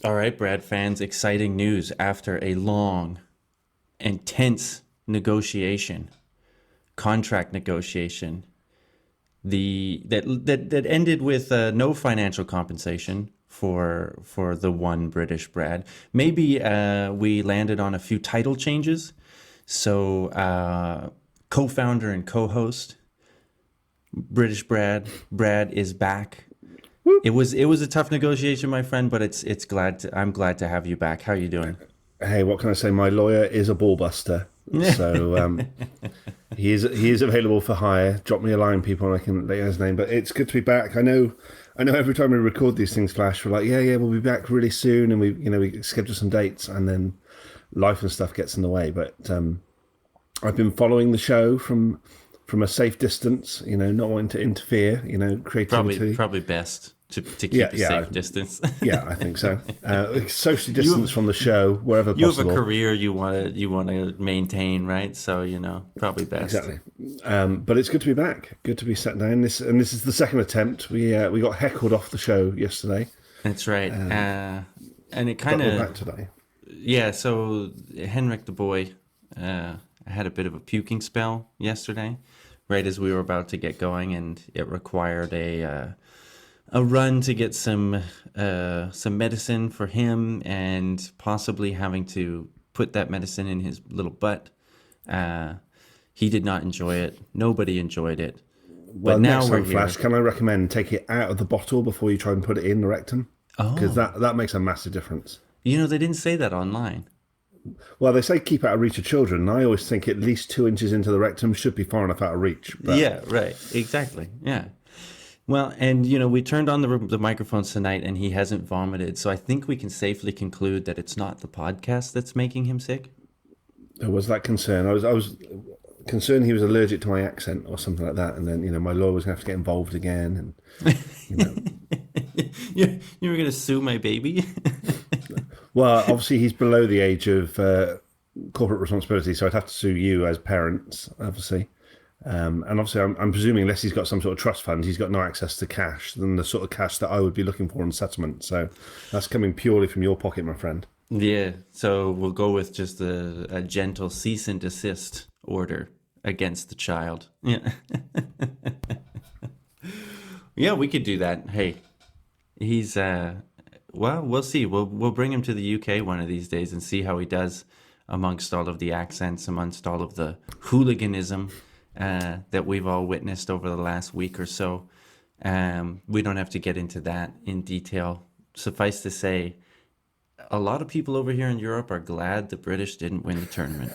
All right, Brad fans, exciting news after a long, intense negotiation, contract negotiation, that ended with no financial compensation for the one British Brad. Maybe we landed on a few title changes. So, co-founder and co-host British Brad is back. It was a tough negotiation, my friend, but I'm glad to have you back. How are you doing? Hey, what can I say? My lawyer is a ball buster, so he is available for hire. Drop me a line, people, and I can let you know his name. But it's good to be back. I know. Every time we record these things, Flash, we're like, yeah, we'll be back really soon, and we schedule some dates, and then life and stuff gets in the way. But I've been following the show from a safe distance, not wanting to interfere, Probably creativity. probably best to Yeah, keep a yeah, safe distance. yeah, I think so. Socially you distance have from the show wherever you have a possible. career you want to maintain, right? So probably best. Exactly. But it's good to be back. Good to be sat down. This is the second attempt. We got heckled off the show yesterday, That's right. And it kind but we're of back today. yeah. So Henrik the boy had a bit of a puking spell yesterday, right as we were about to get going, and it required a run to get some medicine for him, and possibly having to put that medicine in his little butt. Uh, he did not enjoy it. Nobody enjoyed it. But Well, now next we're time, Flash, here. can I recommend take it out of the bottle before you try and put it in the rectum? Because Oh, that makes a massive difference. they didn't say that online. Well, they say keep out of reach of children, and I always think at least 2 inches into the rectum should be far enough out of reach. But Yeah, right. Exactly. Yeah. Well, and we turned on the microphones tonight, and he hasn't vomited, so I think we can safely conclude that it's not the podcast that's making him sick. there was that concern. I was concerned he was allergic to my accent or something like that, and then my lawyer was going to have to get involved again, and you know You were gonna sue my baby. Well, obviously he's below the age of corporate responsibility, so I'd have to sue you as parents, obviously. And obviously, I'm presuming unless he's got some sort of trust fund, he's got no access to cash, than the sort of cash that I would be looking for in settlement. So that's coming purely from your pocket, my friend. Yeah, so we'll go with just a gentle cease and desist order against the child. Yeah, yeah, we could do that. Hey, he's well, we'll see. We'll bring him to the UK one of these days and see how he does amongst all of the accents, amongst all of the hooliganism that we've all witnessed over the last week or so. We don't have to get into that in detail. Suffice to say, a lot of people over here in Europe are glad the British didn't win the tournament.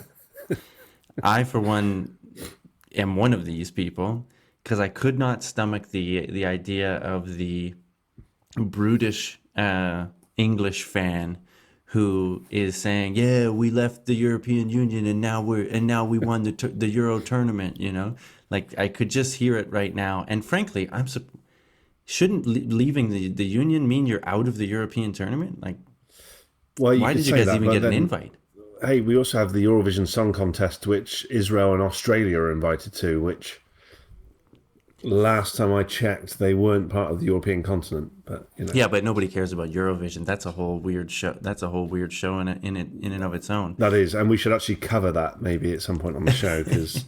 I, for one, am one of these people because I could not stomach the idea of the brutish English fan who is saying, "Yeah, we left the European Union and now we won the Euro tournament." Like I could just hear it right now. And frankly, shouldn't leaving the Union mean you're out of the European tournament? Like, Well, you why could did you say guys that, even but get an then invite? hey, we also have the Eurovision Song Contest, which Israel and Australia are invited to. Which last time I checked, they weren't part of the European continent. But Yeah, but nobody cares about Eurovision. That's a whole weird show. That's a whole weird show in and of its own. that is, and we should actually cover that maybe at some point on the show because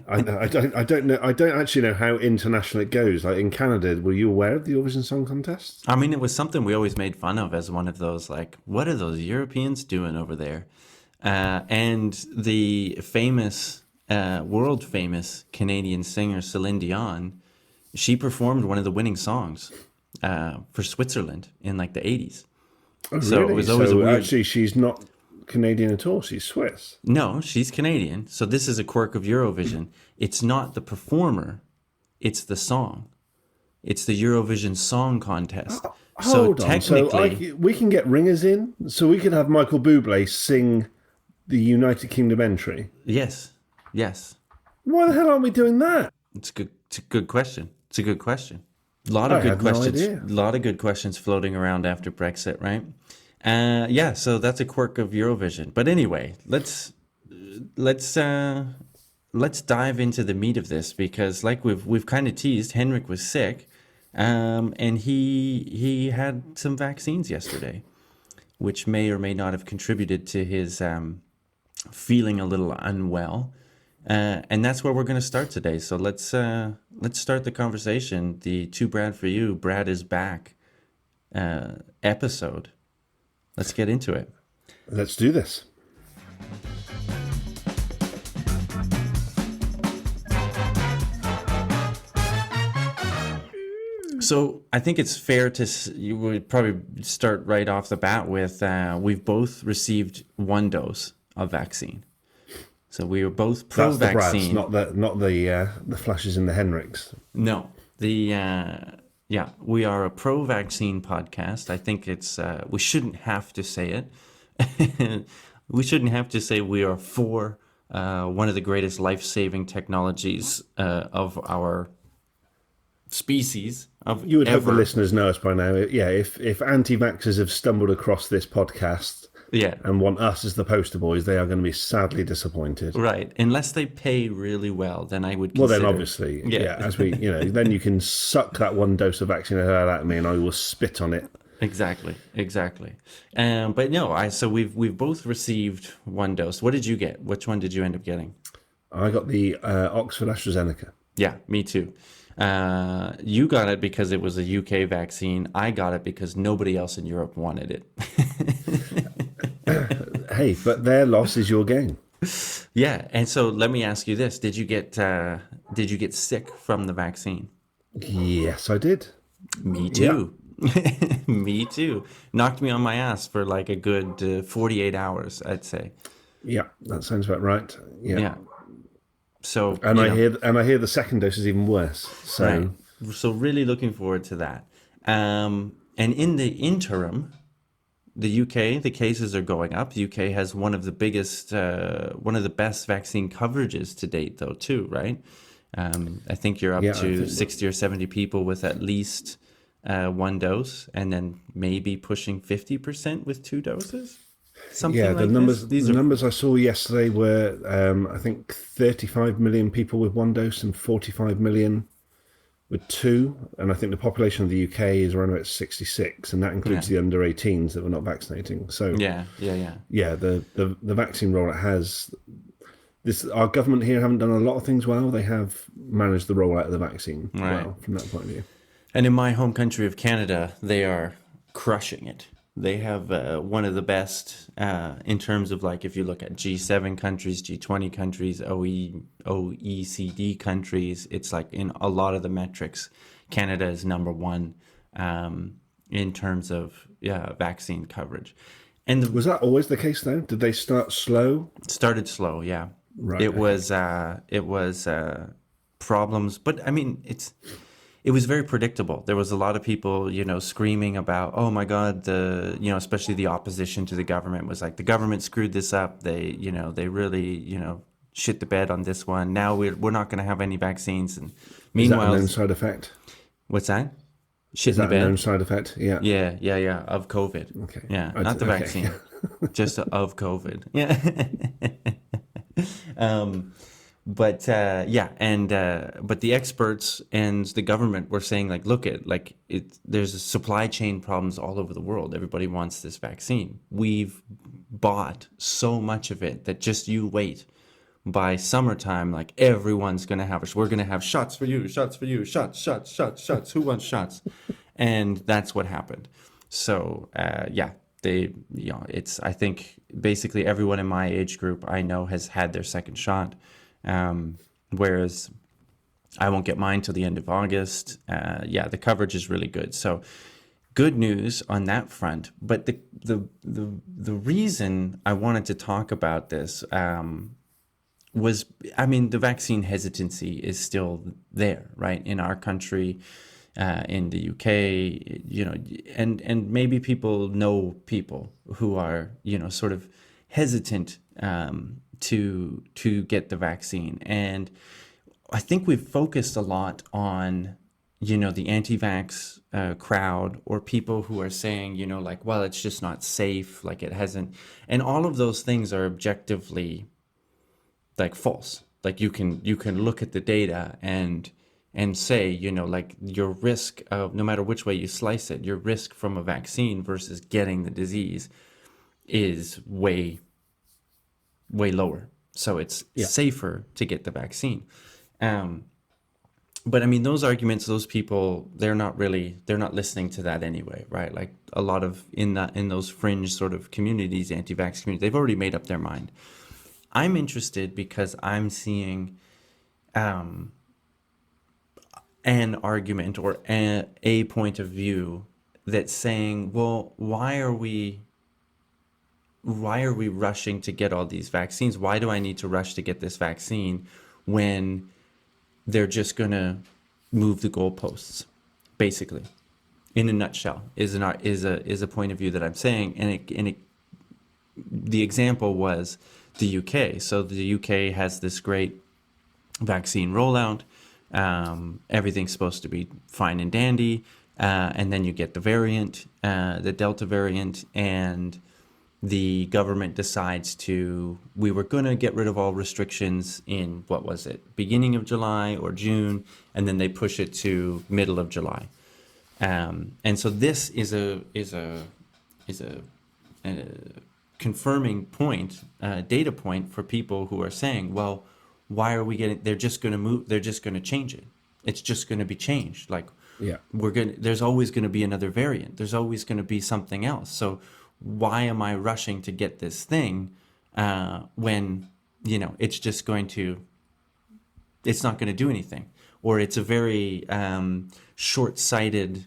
I don't actually know how international it goes. Like in Canada, were you aware of the Eurovision Song Contest? I mean, it was something we always made fun of as one of those, like, what are those Europeans doing over there? And the famous, world famous Canadian singer Celine Dion, she performed one of the winning songs for Switzerland in like the 80s. Oh, So it really? was always a So weird. actually, she's not Canadian at all. She's Swiss. No, she's Canadian. So this is a quirk of Eurovision. It's not the performer, it's the song. It's the Eurovision Song Contest. So Hold on. So technically, we can get ringers in. So we could have Michael Bublé sing the United Kingdom entry. yes, yes. Why the hell aren't we doing that? It's good. It's a good question. It's a good question. A lot of I good had no questions. idea. A lot of good questions floating around after Brexit, right? Yeah. So that's a quirk of Eurovision. But anyway, let's let's dive into the meat of this because, like we've kind of teased, Henrik was sick, and he had some vaccines yesterday. which may or may not have contributed to his feeling a little unwell. And that's where we're going to start today. So let's start the conversation. The Too Brad for You, Brad is back episode. Let's get into it. Let's do this. So I think it's fair you would probably start right off the bat with we've both received one dose of vaccine. So we were both pro-vaccine. That's the Brads, not the flashes in the Henriks. No, we are a pro-vaccine podcast. I think it's we shouldn't have to say it. We shouldn't have to say we are for one of the greatest life-saving technologies of our species. You would hope the listeners know us by now. Yeah, if anti-vaxxers have stumbled across this podcast and want us as the poster boys, they are going to be sadly disappointed. Right. Unless they pay really well, then I would consider... Well, then obviously, as we, then you can suck that one dose of vaccine out at me and I will spit on it. Exactly. But no, so we've both received one dose. What did you get? Which one did you end up getting? I got the Oxford AstraZeneca. Yeah, me too. You got it because it was a UK vaccine. I got it because nobody else in Europe wanted it. Hey, but their loss is your gain. Yeah, and so let me ask you this: Did you get sick from the vaccine? Yes, I did. Me too. Yeah. Me too. Knocked me on my ass for like a good 48 hours, I'd say. Yeah, that sounds about right. Yeah. So I hear the second dose is even worse. So So really looking forward to that. And in the interim, the UK, the cases are going up. The UK has one of the best vaccine coverages to date, though, too, right? I think you're up to 60 or 70 people with at least one dose, and then maybe pushing 50% with two doses. The numbers I saw yesterday were, I think, 35 million people with one dose and 45 million with two. And I think the population of the UK is around about 66, and that includes the under 18s that we're not vaccinating. So the vaccine rollout has this. Our government here haven't done a lot of things well. They have managed the rollout of the vaccine well from that point of view. And in my home country of Canada, they are crushing it. They have one of the best in terms of, like, if you look at G7 countries, G20 countries, OECD countries, it's like in a lot of the metrics, Canada is number one in terms of vaccine coverage. And was that always the case though? Did they start slow? Started slow, yeah. Right. It was problems, but I mean it was very predictable. There was a lot of people, screaming about, oh my God, especially the opposition to the government was like, the government screwed this up. They really, shit the bed on this one. Now we're not going to have any vaccines. And meanwhile, is that a known side effect? What's that? Shit is that a known side effect? Yeah. Yeah. Of COVID. Okay. Yeah, not the vaccine, just of COVID. Yeah. But the experts and the government were saying, like, there's supply chain problems all over the world. Everybody wants this vaccine. We've bought so much of it that just you wait. By summertime, like, everyone's going to have we're going to have shots for you, shots. Who wants shots? And that's what happened. So, I think basically everyone in my age group I know has had their second shot. Whereas I won't get mine till the end of August. The coverage is really good. So good news on that front. But the reason I wanted to talk about this was, the vaccine hesitancy is still there, right? In our country, in the UK, and maybe people know people who are, sort of hesitant to get the vaccine. And I think we've focused a lot on, the anti-vax crowd, or people who are saying, well, it's just not safe, like it hasn't. And all of those things are objectively, like, false. Like, you can look at the data and and say, like your risk of, no matter which way you slice it, your risk from a vaccine versus getting the disease is way, way lower. So it's Yeah. safer to get the vaccine. But I mean, those arguments, those people, they're not listening to that anyway, right? Like a lot of in those fringe sort of communities, anti-vax communities, they've already made up their mind. I'm interested because I'm seeing an argument or a point of view that's saying, well, why are we rushing to get all these vaccines? Why do I need to rush to get this vaccine when they're just going to move the goalposts, basically? In a nutshell, is a point of view that I'm saying, and the example was the UK. So the UK has this great vaccine rollout. Everything's supposed to be fine and dandy, and then you get the variant, the Delta variant, and the government decides we were going to get rid of all restrictions in, what was it, beginning of July or June, and then they push it to middle of July. And so this is a confirming point, data point for people who are saying, well, why are we they're just going to change it. It's just going to be changed. Like, Yeah. there's always going to be another variant. There's always going to be something else. So why am I rushing to get this thing when, it's just it's not going to do anything, or it's a very short-sighted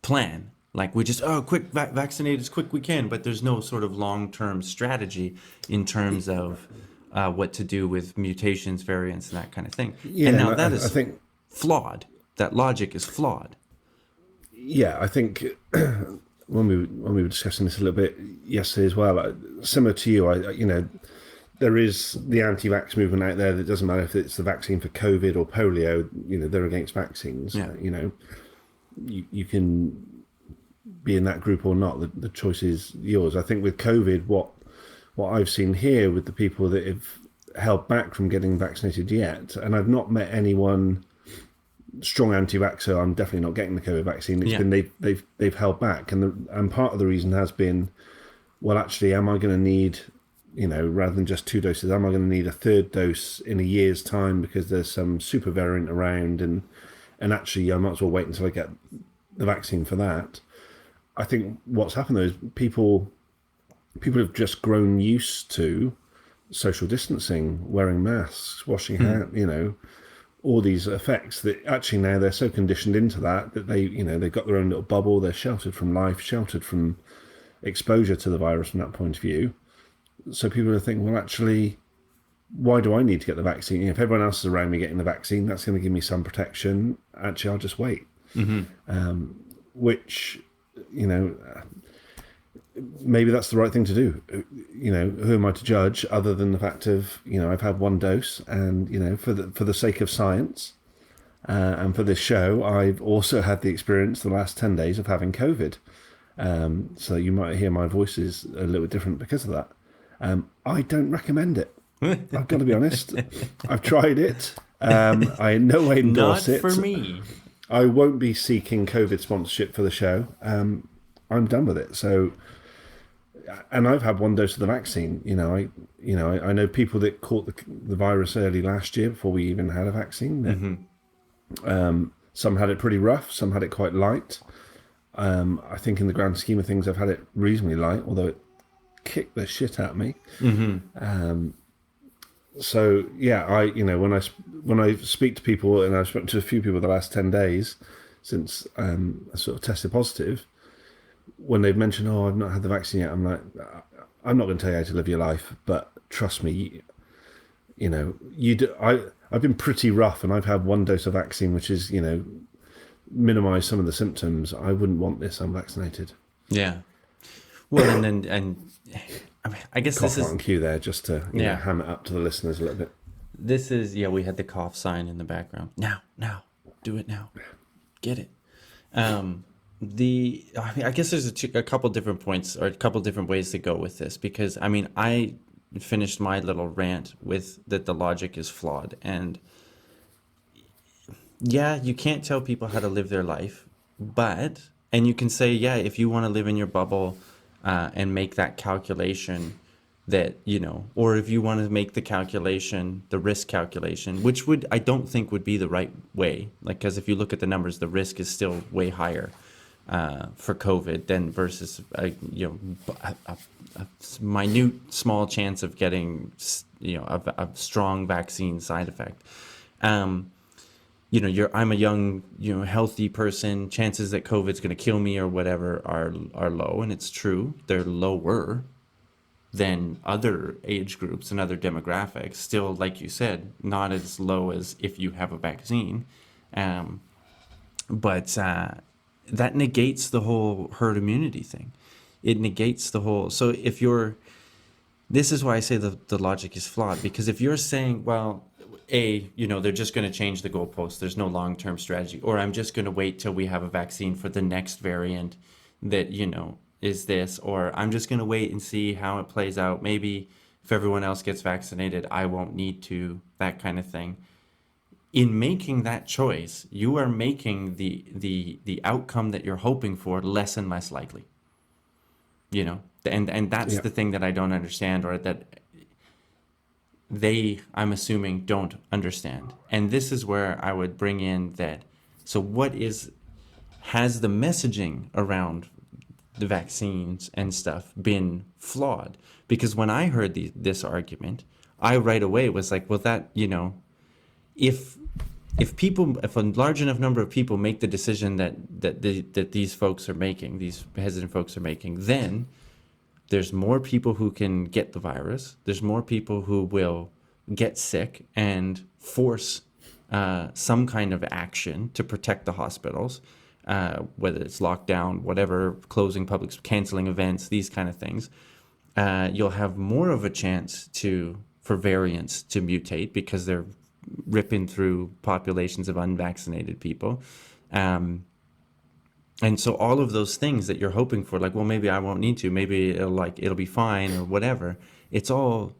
plan. Like, we just, quick, vaccinate as quick we can, but there's no sort of long-term strategy in terms of what to do with mutations, variants, and that kind of thing. Yeah, and now and that I is think flawed. That logic is flawed. Yeah, I think when we were discussing this a little bit yesterday as well, similar to you, there is the anti-vax movement out there that doesn't matter if it's the vaccine for COVID or polio. They're against vaccines. Yeah. You can be in that group or not. The choice is yours. I think with COVID, what I've seen here with the people that have held back from getting vaccinated yet, and I've not met anyone strong anti-vaxxer, I'm definitely not getting the COVID vaccine. It's been they've held back, and part of the reason has been, well, actually, am I going to need, rather than just 2 doses, am I going to need a third dose in a year's time because there's some super variant around, and actually I might as well wait until I get the vaccine for that. I think what's happened though is people have just grown used to social distancing, wearing masks, washing hands, all these effects that actually now they're so conditioned into that they've got their own little bubble. They're sheltered from life, sheltered from exposure to the virus from that point of view. So people are thinking, well, actually, why do I need to get the vaccine? If everyone else is around me getting the vaccine, that's going to give me some protection. Actually, I'll just wait. Which, maybe that's the right thing to do. Who am I to judge other than the fact of, I've had 1 dose, and, for the sake of science and for this show, I've also had the experience the last 10 days of having COVID. So you might hear my voice is a little bit different because of that. I don't recommend it. I've got to be honest. I've tried it. I in no way endorse it. Not for me. I won't be seeking COVID sponsorship for the show. I'm done with it. So, and I've had 1 dose of the vaccine. I know people that caught the virus early last year before we even had a vaccine. Some had it pretty rough. Some had it quite light. I think in the grand scheme of things, I've had it reasonably light, although it kicked the shit out of me. So yeah, when I speak to people, and I've spoken to a few people the last 10 days since I sort of tested positive, when they've mentioned, I've not had the vaccine yet, I'm like, I'm not going to tell you how to live your life, but trust me, I've been pretty rough, and I've had 1 dose of vaccine, which is, minimize some of the symptoms. I wouldn't want this unvaccinated. Yeah. Well, and I guess Cough this is on cue there, just to ham it up to the listeners a little bit. This is we had the cough sign in the background. Now, do it now. Get it. I guess there's a couple different points or a couple different ways to go with this, because I finished my little rant with that the logic is flawed, and yeah, you can't tell people how to live their life, but, and you can say, yeah, if you want to live in your bubble and make that calculation that, or if you want to make the calculation, the risk calculation, which I don't think would be the right way. Like, because if you look at the numbers, the risk is still way higher for COVID than versus, a minute, small chance of getting, a strong vaccine side effect. I'm a young, healthy person. Chances that COVID's going to kill me or whatever are low, and it's true. They're lower than other age groups and other demographics. Still, like you said, not as low as if you have a vaccine. But that negates the whole herd immunity thing. It negates the whole. So if you're, this is why I say the logic is flawed, because if you're saying, well, they're just going to change the goalposts. There's no long-term strategy. Or I'm just going to wait till we have a vaccine for the next variant that, is this. Or I'm just going to wait and see how it plays out. Maybe if everyone else gets vaccinated, I won't need to, that kind of thing. In making that choice, you are making the outcome that you're hoping for less and less likely. And that's the thing that I don't understand, or that I'm assuming, don't understand. And this is where I would bring in that. So has the messaging around the vaccines and stuff been flawed? Because when I heard this argument, I right away was like, well, that, if a large enough number of people make the decision that these folks are making, these hesitant folks are making, then there's more people who can get the virus. There's more people who will get sick and force some kind of action to protect the hospitals, whether it's lockdown, whatever, closing public, canceling events, these kind of things. You'll have more of a chance for variants to mutate because they're ripping through populations of unvaccinated people. And so all of those things that you're hoping for, like, well, maybe I won't need to, maybe it'll be fine or whatever. It's all,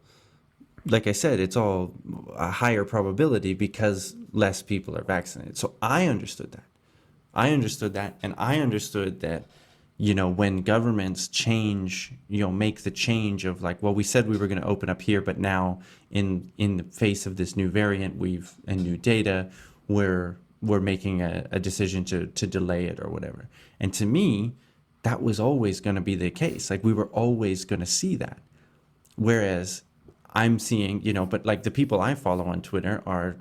like I said, it's all a higher probability because less people are vaccinated. So I understood that. And I understood that, when governments change, make the change of like, well, we said we were going to open up here, but now in the face of this new variant, and new data, we're making a decision to delay it or whatever. And to me, that was always going to be the case. Like, we were always going to see that. Whereas I'm seeing, but like the people I follow on Twitter are,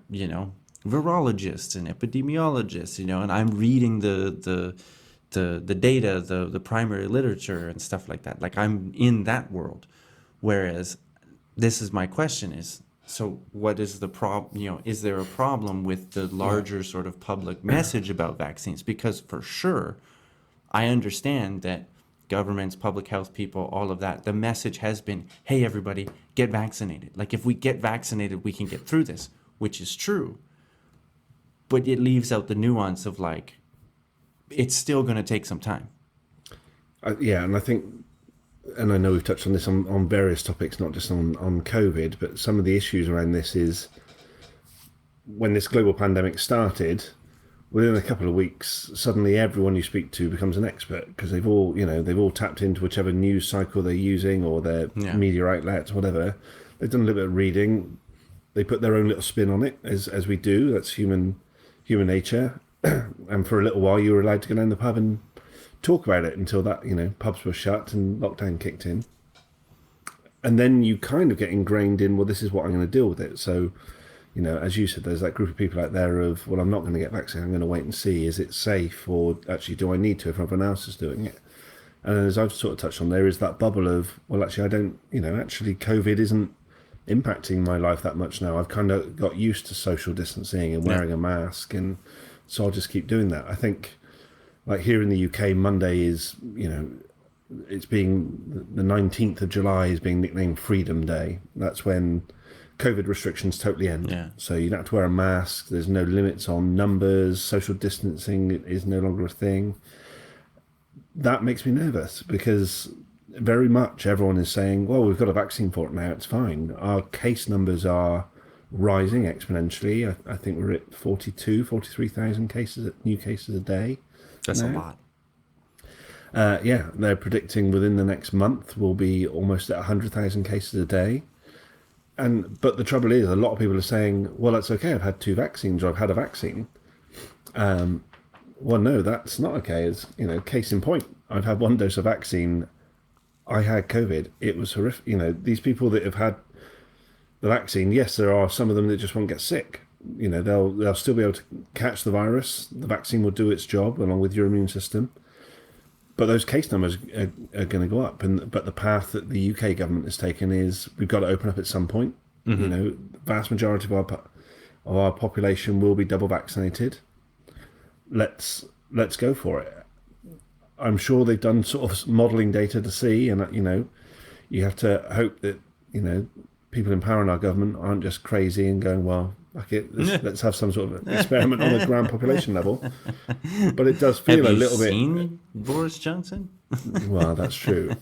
virologists and epidemiologists, and I'm reading the data, the primary literature and stuff like that. Like, I'm in that world. Whereas this is my question is, so what is the problem? Is there a problem with the larger sort of public message about vaccines? Because for sure, I understand that governments, public health people, all of that, the message has been, hey, everybody, get vaccinated. Like, if we get vaccinated, we can get through this, which is true. But it leaves out the nuance of like, it's still going to take some time. And I think, and I know we've touched on this on various topics, not just on COVID, but some of the issues around this is when this global pandemic started, within a couple of weeks, suddenly everyone you speak to becomes an expert because they've all tapped into whichever news cycle they're using or their media outlets, whatever. They've done a little bit of reading. They put their own little spin on it, as we do. That's human nature. And for a little while, you were allowed to go down the pub and talk about it until that, pubs were shut and lockdown kicked in. And then you kind of get ingrained in, well, this is what I'm going to deal with it. So, as you said, there's that group of people out there of, well, I'm not going to get vaccinated. I'm going to wait and see. Is it safe? Or actually, do I need to if everyone else is doing it? And as I've sort of touched on, there is that bubble of, well, actually, I don't, actually COVID isn't impacting my life that much now. I've kind of got used to social distancing and wearing a mask. And so I'll just keep doing that. I think, like here in the UK, Monday is, it's being, the 19th of July is being nicknamed Freedom Day. That's when COVID restrictions totally end. Yeah. So you don't have to wear a mask. There's no limits on numbers. Social distancing is no longer a thing. That makes me nervous because very much everyone is saying, well, we've got a vaccine for it now. It's fine. Our case numbers are rising exponentially. I think we're at 43,000 new cases a day. That's a now. lot. Yeah, they're predicting within the next month we'll be almost at 100,000 cases a day. But the trouble is, a lot of people are saying, well, that's okay, I've had 2 vaccines, or I've had a vaccine. Well, no, that's not okay. As case in point, I've had 1 dose of vaccine. I had COVID. It was horrific. These people that have had the vaccine, yes, there are some of them that just won't get sick. They'll still be able to catch the virus. The vaccine will do its job along with your immune system. But those case numbers are going to go up. But the path that the UK government has taken is we've got to open up at some point. Mm-hmm. The vast majority of our population will be double vaccinated. Let's go for it. I'm sure they've done sort of modelling data to see, and you have to hope that people in power in our government aren't just crazy and going, well, okay, let's have some sort of experiment on a grand population level. But it does feel a little bit. Have you seen Boris Johnson? Well, that's true.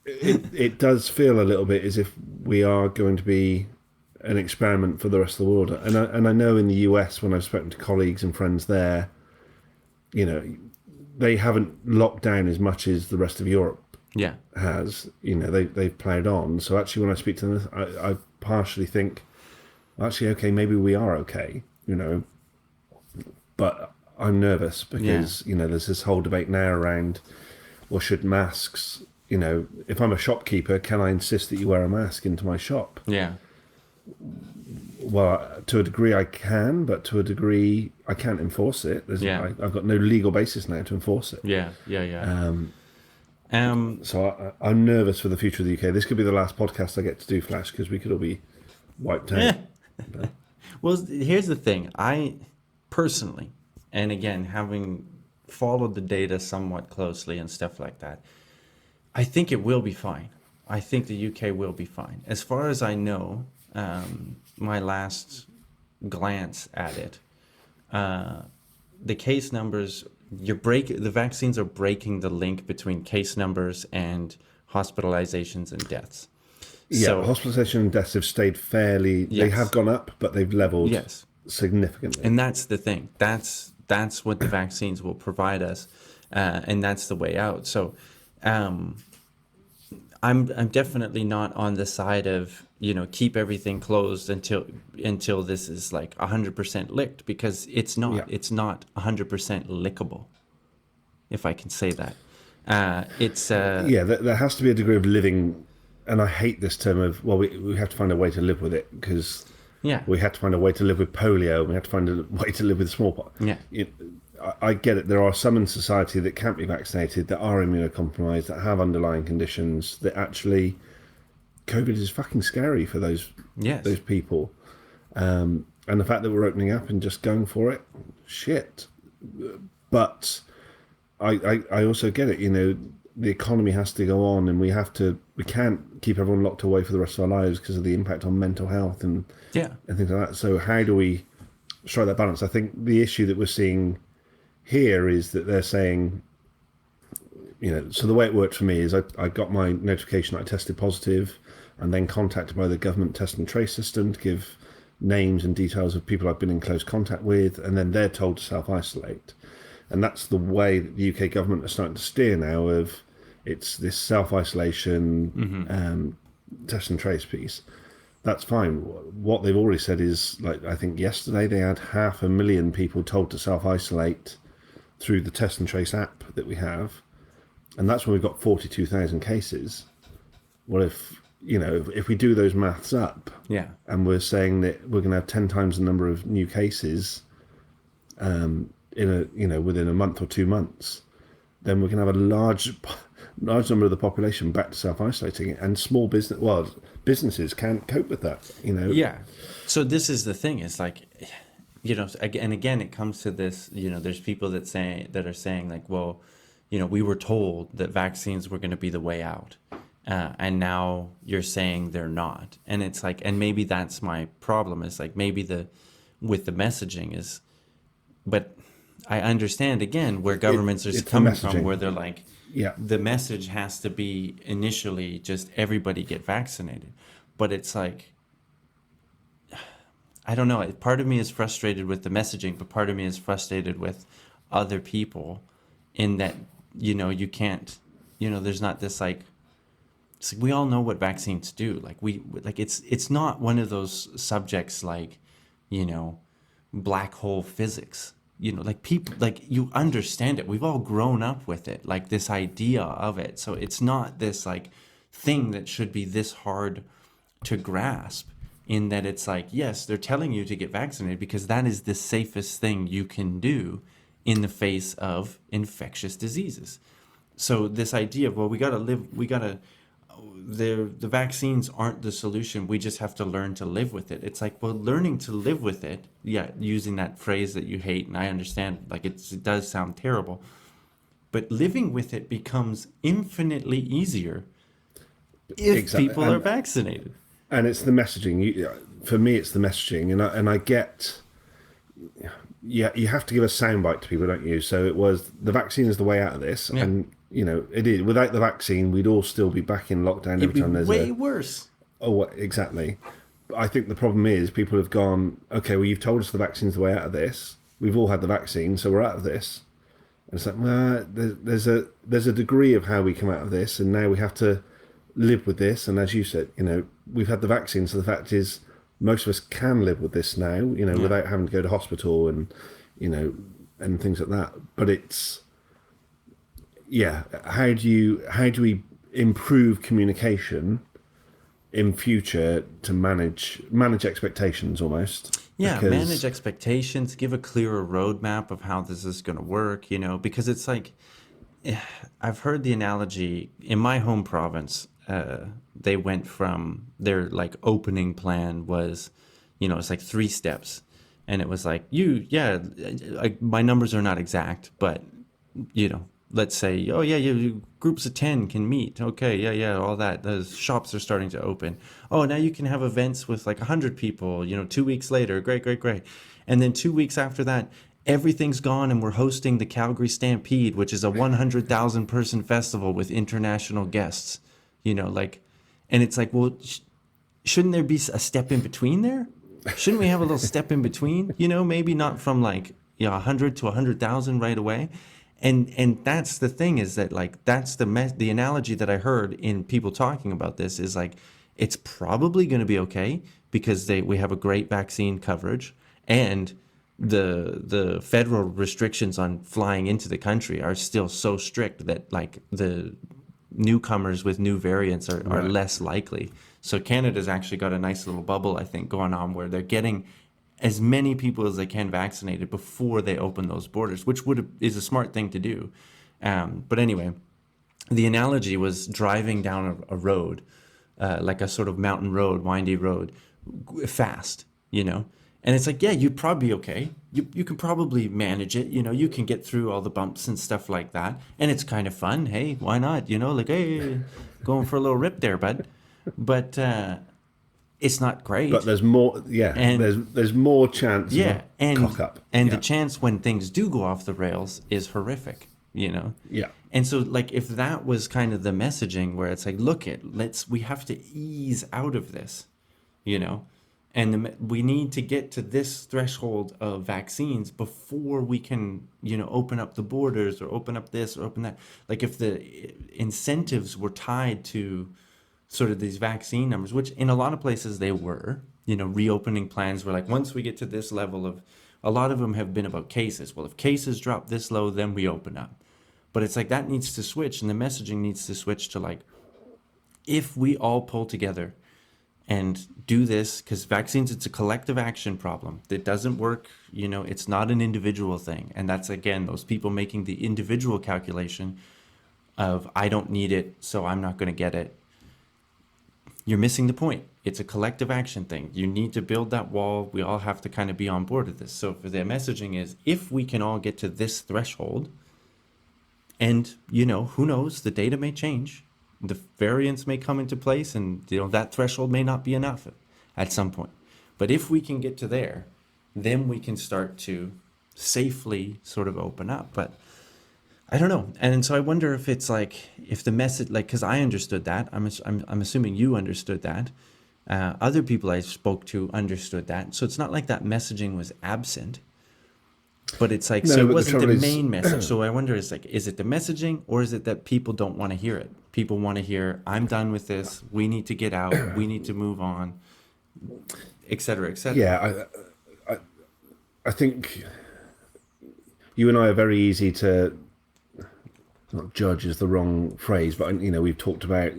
It does feel a little bit as if we are going to be an experiment for the rest of the world. And I know in the US, when I've spoken to colleagues and friends there, they haven't locked down as much as the rest of Europe has. They've played on. So actually, when I speak to them, I partially think, actually, okay, maybe we are okay, but I'm nervous because, there's this whole debate now around, well, should masks, if I'm a shopkeeper, can I insist that you wear a mask into my shop? Yeah. Well, to a degree I can, but to a degree I can't enforce it. I've got no legal basis now to enforce it. Yeah. So I'm nervous for the future of the UK. This could be the last podcast I get to do, Flash, because we could all be wiped out. Well, here's the thing. I personally, and again, having followed the data somewhat closely and stuff like that, I think it will be fine. I think the UK will be fine. As far as I know, my last glance at it, the case numbers, the vaccines are breaking the link between case numbers and hospitalizations and deaths. Yeah, so, hospitalization and deaths have stayed fairly. Yes. They have gone up, but they've leveled significantly. And that's the thing. That's what the vaccines will provide us, and that's the way out. So, I'm definitely not on the side of keep everything closed until this is like 100% licked, because it's not. Yeah. It's not 100% lickable, if I can say that. There has to be a degree of living. And I hate this term of, well, we have to find a way to live with it, because we had to find a way to live with polio. We had to find a way to live with smallpox. Yeah. I get it. There are some in society that can't be vaccinated, that are immunocompromised, that have underlying conditions, that actually COVID is fucking scary for those people. And the fact that we're opening up and just going for it, shit. But I also get it, the economy has to go on, and we can't keep everyone locked away for the rest of our lives because of the impact on mental health and things like that. So how do we strike that balance? I think the issue that we're seeing here is that they're saying, so the way it worked for me is I got my notification that I tested positive, and then contacted by the government test and trace system to give names and details of people I've been in close contact with, and then they're told to self-isolate. And that's the way that the UK government are starting to steer now, of it's this self-isolation test and trace piece. That's fine. What they've already said is, like, I think yesterday they had 500,000 people told to self-isolate through the test and trace app that we have. And that's when we've got 42,000 cases. Well, if we do those maths up, and we're saying that we're going to have 10 times the number of new cases within a month or 2 months, then we can have a large number of the population back to self-isolating, and small businesses can't cope with that. So this is the thing. It's like, again, it comes to this. There's people that are saying like, well, we were told that vaccines were going to be the way out, and now you're saying they're not. And it's like, and maybe that's my problem. Is like maybe with the messaging is, but I understand again where governments are coming from, where they're like, the message has to be initially just everybody get vaccinated. But it's like, I don't know. Part of me is frustrated with the messaging, but part of me is frustrated with other people in that, you can't, there's not this like, it's like we all know what vaccines do. It's not one of those subjects like, you know, black hole physics. Like people, like you understand it. We've all grown up with it, like this idea of it. So it's not this like thing that should be this hard to grasp, in that it's like, yes, they're telling you to get vaccinated because that is the safest thing you can do in the face of infectious diseases. So this idea of, well, the vaccines aren't the solution. We just have to learn to live with it. It's like, well, learning to live with it, yeah, using that phrase that you hate, and I understand, like it does sound terrible, but living with it becomes infinitely easier if Exactly. people are vaccinated. And it's the messaging. For me, it's the messaging, and I get. Yeah, you have to give a soundbite to people, don't you? So it was, the vaccine is the way out of this, Yeah. and it is. Without the vaccine, we'd all still be back in lockdown It'd every be time there's way worse. Oh, exactly. But I think the problem is people have gone, okay, well, you've told us the vaccine's the way out of this. We've all had the vaccine, so we're out of this. And it's like, well, there's a degree of how we come out of this, and now we have to live with this. And as you said, we've had the vaccine, so the fact is, most of us can live with this now, without having to go to hospital and, and things like that. But it's, yeah, how do we improve communication in future to manage expectations almost? Yeah, Because, manage expectations, give a clearer roadmap of how this is going to work, because it's like, I've heard the analogy in my home province. They went from their like opening plan was, it's like 3 steps, and it was like my numbers are not exact, but let's say, oh yeah, groups of 10 can meet. Okay, yeah, all that. The shops are starting to open. Oh, now you can have events with like 100 people. 2 weeks later, great. And then 2 weeks after that, everything's gone, and we're hosting the Calgary Stampede, which is a 100,000 person festival with international guests. And it's like, well, shouldn't there be a step in between there? Shouldn't we have a little step in between? Maybe not from like 100 to 100,000 right away. And that's the thing, is that like that's the analogy that I heard in people talking about this, is like it's probably going to be okay because we have a great vaccine coverage, and the federal restrictions on flying into the country are still so strict that like the newcomers with new variants are Right. less likely. So Canada's actually got a nice little bubble, I think, going on, where they're getting as many people as they can vaccinated before they open those borders, which is a smart thing to do. But anyway, the analogy was driving down a road, like a sort of mountain road, windy road, fast, And it's like, yeah, you'd probably be okay. You can probably manage it. You can get through all the bumps and stuff like that. And it's kind of fun. Hey, why not? Like, hey, going for a little rip there, bud. But it's not great. But there's more, yeah, And- there's more chance of Yeah, a cock up. and Yeah. the chance when things do go off the rails is horrific, Yeah. And so, like, if that was kind of the messaging, where it's like, we have to ease out of this, and we need to get to this threshold of vaccines before we can, open up the borders or open up this or open that. Like, if the incentives were tied to sort of these vaccine numbers, which in a lot of places they were, reopening plans were like, once we get to this level of, a lot of them have been about cases. Well, if cases drop this low, then we open up. But it's like that needs to switch, and the messaging needs to switch to like, if we all pull together and do this, because vaccines, it's a collective action problem. It doesn't work, it's not an individual thing. And that's, again, those people making the individual calculation of, I don't need it, so I'm not going to get it. You're missing the point. It's a collective action thing. You need to build that wall. We all have to kind of be on board with this. So for the messaging is, if we can all get to this threshold, and, who knows, the data may change. The variants may come into place, and, that threshold may not be enough at some point. But if we can get to there, then we can start to safely sort of open up. But I don't know. And so I wonder if it's like, if the message, like, because I understood that, I'm assuming you understood that. Other people I spoke to understood that. So it's not like that messaging was absent, but it's like, No, so it but the wasn't the trouble is, main message. So I wonder, is it the messaging, or is it that people don't want to hear it? People want to hear, I'm done with this. We need to get out. We need to move on, et cetera, et cetera. yeah, I think you and I are very easy to, not judge is the wrong phrase, but we've talked about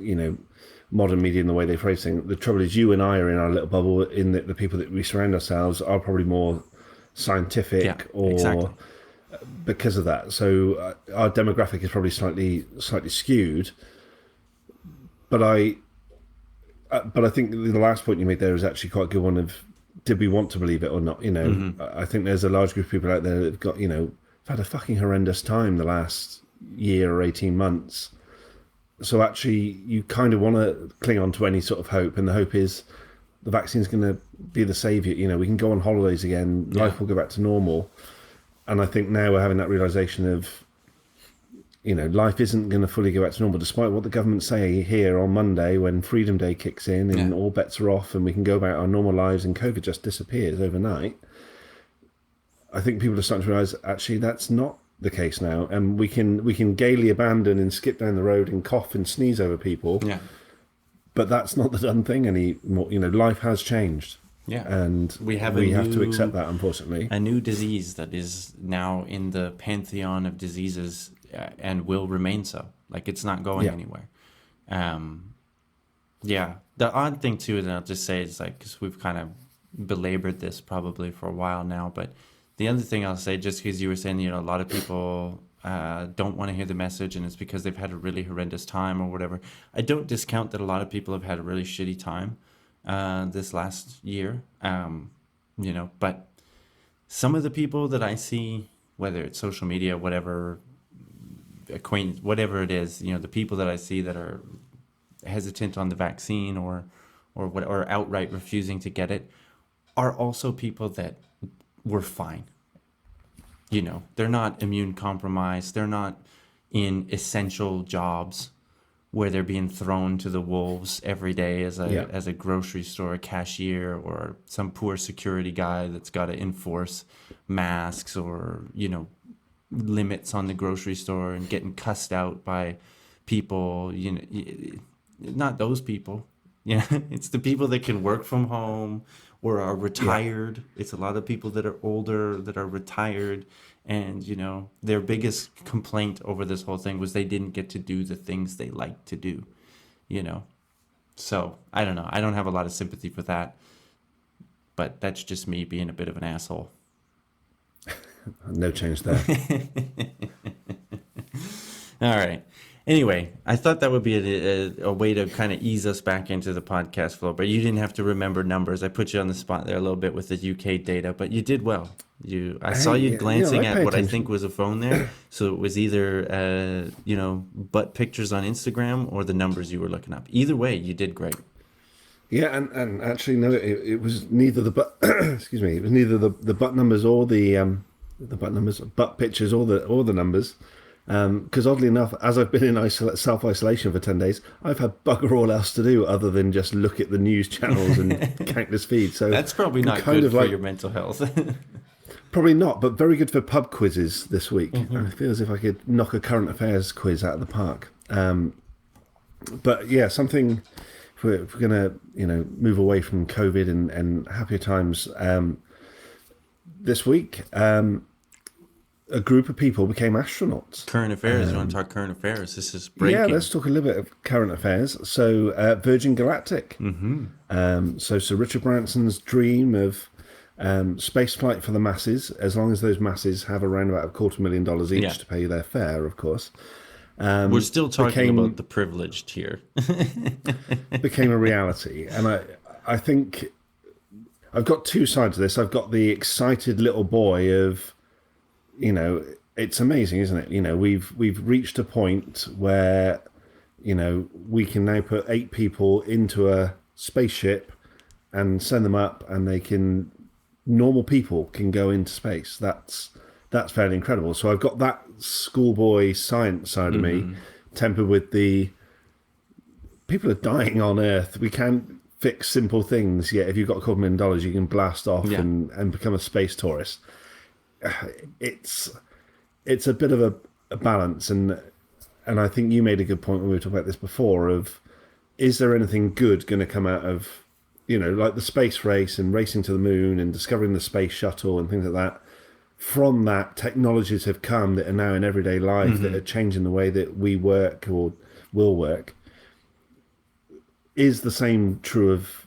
modern media and the way they phrase things. The trouble is, you and I are in our little bubble. In that the people that we surround ourselves are probably more scientific, Yeah, or exactly. because of that. So our demographic is probably slightly skewed. But I think the last point you made there is actually quite a good one. Of did we want to believe it or not? I think there's a large group of people out there that've got had a fucking horrendous time the last year or 18 months. So actually, you kind of want to cling on to any sort of hope, and the hope is the vaccine's going to be the saviour. We can go on holidays again, life will go back to normal. And I think now we're having that realisation of, life isn't going to fully go back to normal, despite what the government say here on Monday when Freedom Day kicks in and all bets are off and we can go about our normal lives and COVID just disappears overnight. I think people are starting to realise, actually, that's not the case now, and we can gaily abandon and skip down the road and cough and sneeze over people. Yeah. But that's not the done thing anymore. Life has changed. Yeah. And we have to accept that, unfortunately. A new disease that is now in the pantheon of diseases, and will remain so. Like, it's not going anywhere. Yeah. The odd thing too, and I'll just say, is like, because we've kind of belabored this probably for a while now, but the other thing I'll say, just because you were saying, a lot of people don't want to hear the message, and it's because they've had a really horrendous time or whatever. I don't discount that a lot of people have had a really shitty time this last year, but some of the people that I see, whether it's social media, whatever, whatever it is, the people that I see that are hesitant on the vaccine or outright refusing to get it are also people that were fine. They're not immune compromised. They're not in essential jobs where they're being thrown to the wolves every day as a grocery store cashier, or some poor security guy that's got to enforce masks or, limits on the grocery store and getting cussed out by people, not those people. It's the people that can work from home or are retired. Yeah. It's a lot of people that are older, that are retired, and their biggest complaint over this whole thing was they didn't get to do the things they like to do. So I don't know, I don't have a lot of sympathy for that, but that's just me being a bit of an asshole. No change there. All right. Anyway, I thought that would be a way to kind of ease us back into the podcast flow, but you didn't have to remember numbers. I put you on the spot there a little bit with the UK data, but you did well. I saw you glancing at what I think was a phone there, so it was either butt pictures on Instagram or the numbers you were looking up. Either way, you did great. Yeah, and actually no, it was neither the butt excuse me, it was neither the butt numbers or the butt numbers, butt pictures or the numbers. Because oddly enough, as I've been in self-isolation for 10 days, I've had bugger all else to do other than just look at the news channels and countless feeds. So that's probably not good for your mental health. Probably not, but very good for pub quizzes this week. Mm-hmm. I feel as if I could knock a current affairs quiz out of the park. But yeah, something, if we're going to move away from COVID and happier times, this week, a group of people became astronauts. Current affairs. You want to talk current affairs? This is breaking. Yeah, let's talk a little bit of current affairs. So, Virgin Galactic. Mm-hmm. So Sir Richard Branson's dream of space flight for the masses, as long as those masses have around about $250,000 each to pay their fare, of course. We're still talking about the privileged here. Became a reality. And I think I've got two sides of this. I've got the excited little boy of, it's amazing, isn't it? We've reached a point where, we can now put 8 people into a spaceship and send them up, and normal people can go into space. That's fairly incredible. So I've got that schoolboy science side of me tempered with the people are dying on Earth. We can't fix simple things. Yet if you've got $250,000, you can blast off Yeah. and become a space tourist. It's a bit of a balance, and I think you made a good point when we were talking about this before. Of is there anything good going to come out of like the space race and racing to the moon and discovering the space shuttle and things like that? From that, technologies have come that are now in everyday life that are changing the way that we work or will work. Is the same true of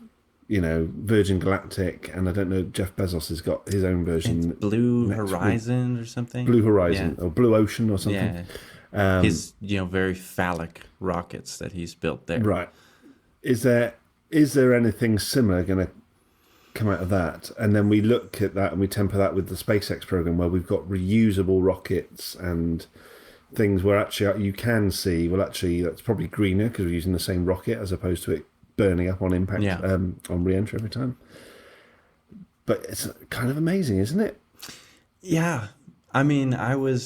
Virgin Galactic? And I don't know, Jeff Bezos has got his own version. It's Blue next Horizon or something. Blue Horizon or Blue Ocean or something. Yeah. His very phallic rockets that he's built there. Right. Is there anything similar going to come out of that? And then we look at that and we temper that with the SpaceX program, where we've got reusable rockets and things where actually you can see, well, actually that's probably greener because we're using the same rocket as opposed to it burning up on impact, on re-entry every time. But it's kind of amazing, isn't it? Yeah. I mean, I'm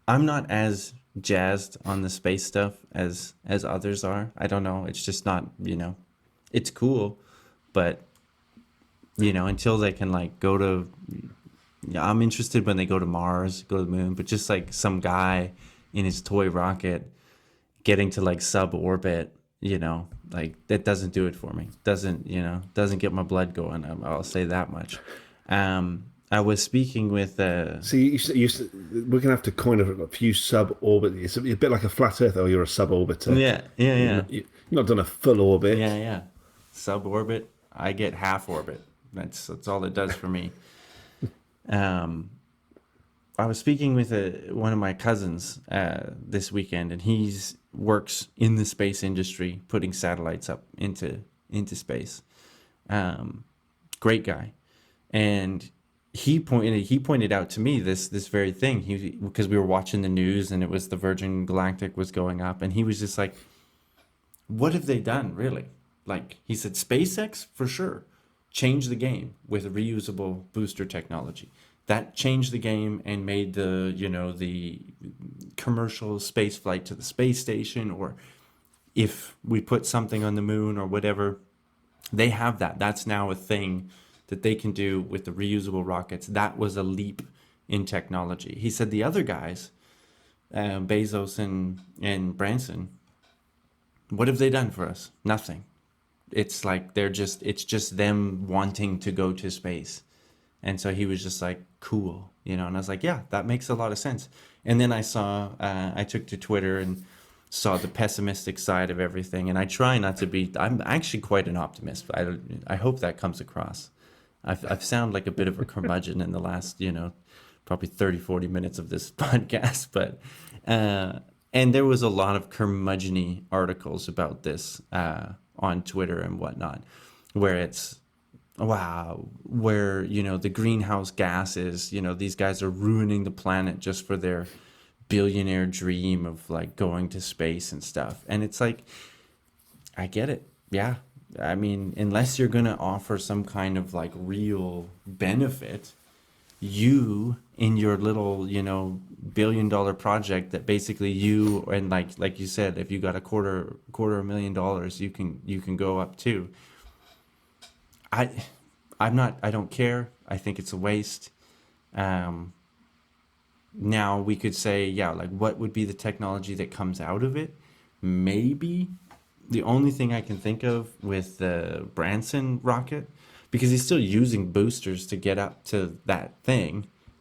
not as jazzed on the space stuff as others are. I don't know. It's just not, it's cool, but until they can like go to, I'm interested when they go to Mars, go to the moon, but just like some guy in his toy rocket getting to like suborbit, like that doesn't do it for me. Doesn't get my blood going. I'll say that much. I was speaking with. See, we're gonna have to coin a few suborbit. It's a bit like a flat Earth. Oh, you're a suborbiter. Yeah. You've not done a full orbit. Yeah. Suborbit. I get half orbit. That's all it does for me. I was speaking with one of my cousins this weekend, and he's works in the space industry, putting satellites up into space. Great guy, and he pointed out to me this very thing. Because we were watching the news and it was the Virgin Galactic was going up, and he was just like, "What have they done really?" Like he said, SpaceX for sure changed the game with reusable booster technology. That changed the game and made the commercial space flight to the space station, or if we put something on the moon or whatever, they have that. That's now a thing that they can do with the reusable rockets. That was a leap in technology. He said the other guys, Bezos and Branson, what have they done for us? Nothing. It's like it's just them wanting to go to space. And so he was just like, cool, and I was like, yeah, that makes a lot of sense. And then I took to Twitter and saw the pessimistic side of everything. And I try not to be, I'm actually quite an optimist. I hope that comes across. I've sounded like a bit of a curmudgeon in the last, probably 30, 40 minutes of this podcast. But, and there was a lot of curmudgeon-y articles about this on Twitter and whatnot, where it's, wow, where, the greenhouse gases, these guys are ruining the planet just for their billionaire dream of like going to space and stuff. And it's like, I get it. Yeah. I mean, unless you're going to offer some kind of like real benefit, you in your little, $1 billion project that basically you, and like you said, if you got a quarter $1,000,000, you can go up to. I don't care. I think it's a waste. Now we could say, yeah, like what would be the technology that comes out of it? Maybe the only thing I can think of with the Branson rocket, because he's still using boosters to get up to that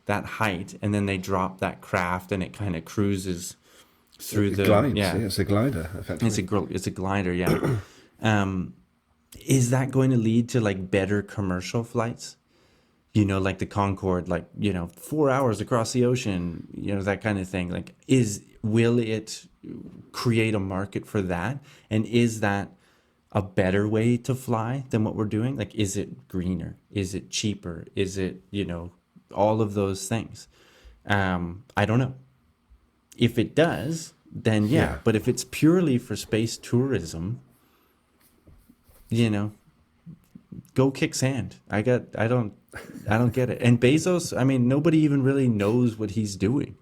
height, and then they drop that craft and it kind of cruises through it glides. Yeah, it's a glider, effectively. It's a glider, yeah. Is that going to lead to like better commercial flights? Like the Concorde, 4 hours across the ocean, that kind of thing. Like, will it create a market for that? And is that a better way to fly than what we're doing? Like, is it greener? Is it cheaper? Is it, all of those things? I don't know. If it does, then yeah. But if it's purely for space tourism, go kick sand. I don't get it. And Bezos, I mean, nobody even really knows what he's doing.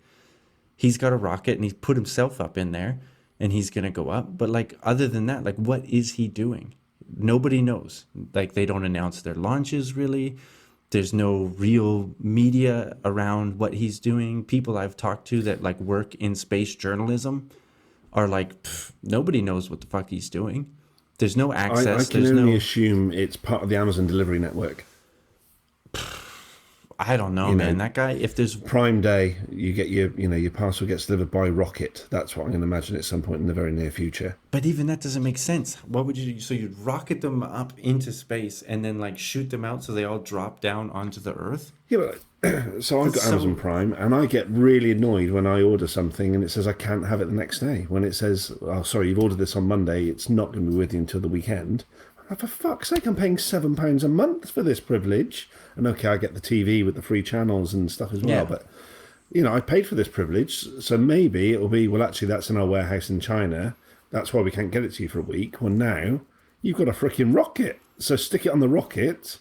He's got a rocket and he's put himself up in there. and he's going to go up. But like, other than that, like, what is he doing? Nobody knows. Like, they don't announce their launches really. There's no real media around what he's doing. People I've talked to that like work in space journalism are like, nobody knows what the fuck he's doing. There's no access. I can There's only assume it's part of the Amazon delivery network. I don't know, man. That guy, if there's Prime Day, you get your parcel gets delivered by rocket. That's what I'm going to imagine at some point in the very near future. But even that doesn't make sense. What would you do? So you'd rocket them up into space and then like shoot them out so they all drop down onto the Earth? Yeah, but so I've got Amazon Prime, and I get really annoyed when I order something and it says I can't have it the next day. When it says, "Oh, sorry, you've ordered this on Monday. It's not going to be with you until the weekend." For fuck's sake, I'm paying £7 a month for this privilege. And okay, I get the TV with the free channels and stuff as well. But, I paid for this privilege. So maybe it'll be, well, actually, that's in our warehouse in China. That's why we can't get it to you for a week. Well, now you've got a freaking rocket. So stick it on the rocket,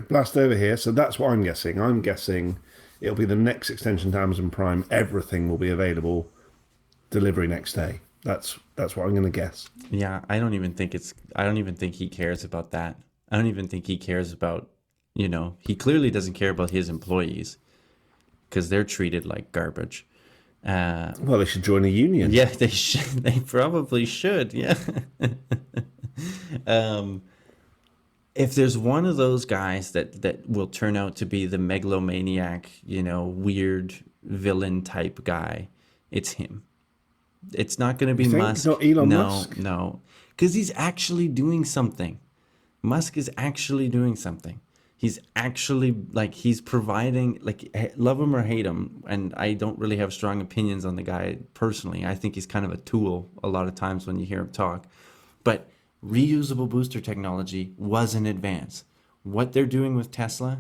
blast over here. So that's what I'm guessing. I'm guessing it'll be the next extension to Amazon Prime. Everything will be available delivery next day. That's what I'm going to guess. Yeah, I don't even think he cares about that. I don't even think he cares about, he clearly doesn't care about his employees because they're treated like garbage. Well, they should join a union. Yeah, they should. They probably should. Yeah. If there's one of those guys that will turn out to be the megalomaniac, weird villain type guy, it's him. It's not going to be Musk. Not Elon Musk? No. Because he's actually doing something. Musk is actually doing something. He's actually, he's providing, love him or hate him, and I don't really have strong opinions on the guy personally. I think he's kind of a tool a lot of times when you hear him talk. But reusable booster technology was an advance. What they're doing with Tesla,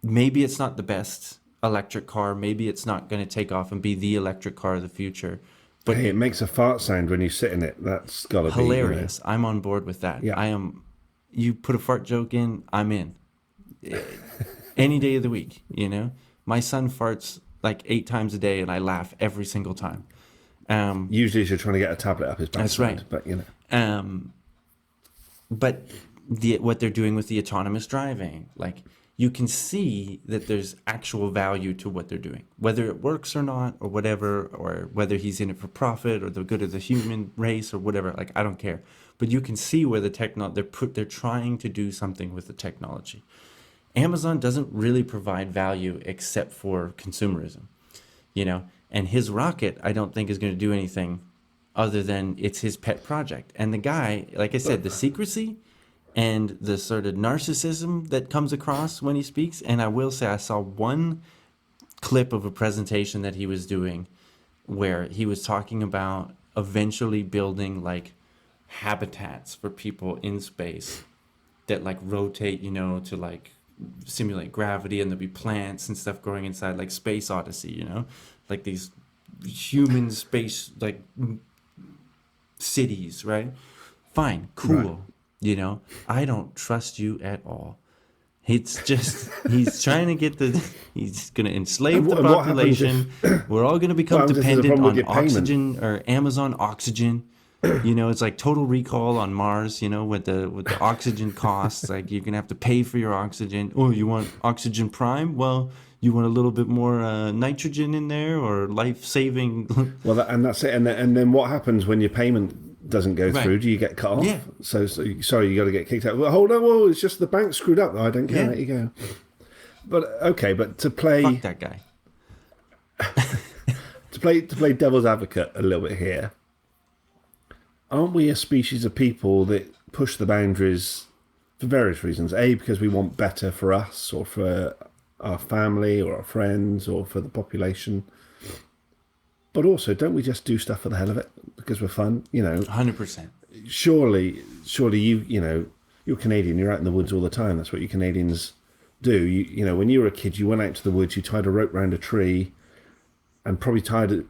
maybe it's not the best electric car, maybe it's not going to take off and be the electric car of the future, but hey, it makes a fart sound when you sit in it. That's gotta be hilarious. I'm on board with that. I am. You put a fart joke in, I'm in. Any day of the week. My son farts like 8 times a day and I laugh every single time. Usually you're trying to get a tablet up his backside. That's right. But but what they're doing with the autonomous driving, you can see that there's actual value to what they're doing, whether it works or not, or whatever, or whether he's in it for profit or the good of the human race or whatever. I don't care. But you can see where they're trying to do something with the technology. Amazon doesn't really provide value except for consumerism, and his rocket, I don't think is going to do anything other than it's his pet project. And the guy, like I said, the secrecy and the sort of narcissism that comes across when he speaks. And I will say I saw one clip of a presentation that he was doing where he was talking about eventually building habitats for people in space that rotate, to simulate gravity, and there'll be plants and stuff growing inside, like Space Odyssey, these human space cities, right? Fine, cool. Right. I don't trust you at all. It's just, he's trying to get he's going to enslave the population. We're all going to become dependent on oxygen or Amazon oxygen. It's like Total Recall on Mars, with the oxygen costs. You're going to have to pay for your oxygen. Oh, you want Oxygen Prime? Well, you want a little bit more nitrogen in there or life-saving. Well, that's it. And then what happens when your payment doesn't go through? Do you get cut off? Yeah. So sorry, you got to get kicked out. Well, hold on, well, it's just the bank screwed up. I don't care. Let you go. But okay, but to play, fuck that guy. to play devil's advocate a little bit here, aren't we a species of people that push the boundaries for various reasons? A, because we want better for us or for our family or our friends or for the population. But also, don't we just do stuff for the hell of it because we're fun? 100%. Surely you're Canadian. You're out in the woods all the time. That's what you Canadians do. When you were a kid, you went out to the woods. You tied a rope around a tree, and probably tied it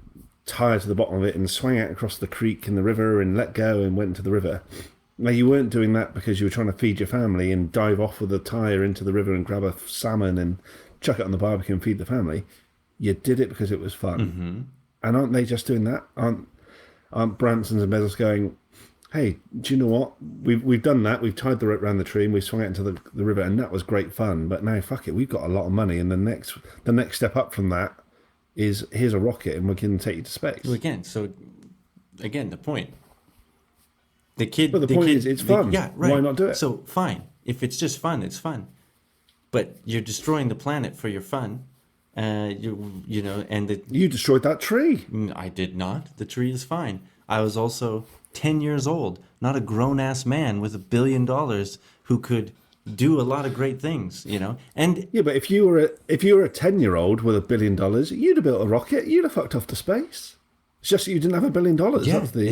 to the bottom of it and swung out across the creek and the river and let go and went into the river. Now, you weren't doing that because you were trying to feed your family and dive off with a tire into the river and grab a salmon and chuck it on the barbecue and feed the family. You did it because it was fun. Mm-hmm. And aren't they just doing that? Aren't Bransons and Bezos going, hey, do you know what? We've done that. We've tied the rope around the tree and we swung it into the river, and that was great fun. But now, fuck it, we've got a lot of money, and the next step up from that is here's a rocket, and we can take you to space. Well, again, the point. The kid. But the point is, it's fun. Yeah, right. Why not do it? So fine, if it's just fun, it's fun. But you're destroying the planet for your fun. You destroyed that tree. I did not. The tree is fine. I was also 10 years old, not a grown-ass man with $1 billion who could do a lot of great things, And yeah, but if you were a 10-year-old with $1 billion, you'd have built a rocket. You'd have fucked off to space. It's just that you didn't have $1 billion. yeah, That was the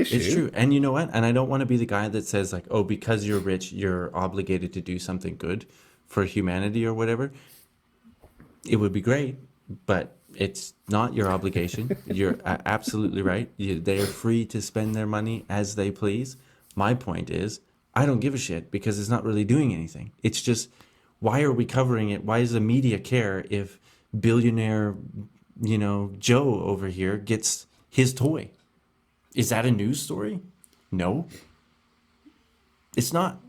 issue. It's true. And you know what? And I don't want to be the guy that says like, oh, because you're rich, you're obligated to do something good for humanity or whatever. It would be great, but it's not your obligation. You're absolutely right. They are free to spend their money as they please. My point is, I don't give a shit because it's not really doing anything. It's just, why are we covering it? Why does the media care if billionaire, Joe over here gets his toy? Is that a news story? No. It's not.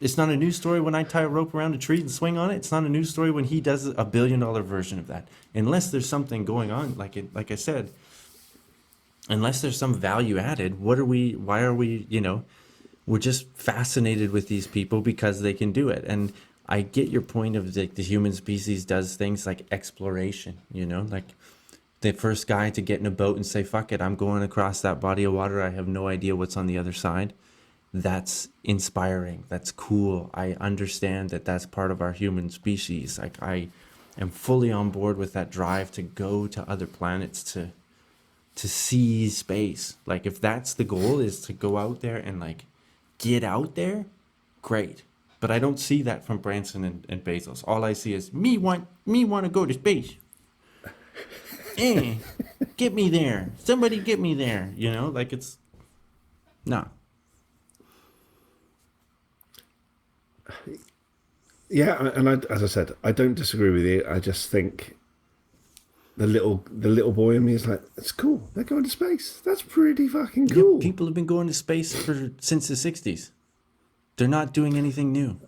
It's not a news story when I tie a rope around a tree and swing on it. It's not a news story when he does a $1 billion version of that. Unless there's something going on, like I said, unless there's some value added, why are we, we're just fascinated with these people because they can do it. And I get your point of the human species does things like exploration, like the first guy to get in a boat and say, fuck it, I'm going across that body of water. I have no idea what's on the other side. That's inspiring. That's cool. I understand that that's part of our human species. Like I am fully on board with that drive to go to other planets to see space. Like if that's the goal, is to go out there and like get out there, great. But I don't see that from Branson and Bezos. All I see is me want to go to space. Get me there. Somebody get me there. Like it's no. Yeah, and as I said, I don't disagree with you. I just think the little boy in me is like, it's cool. They're going to space. That's pretty fucking cool. Yeah, people have been going to space since the 60s. They're not doing anything new.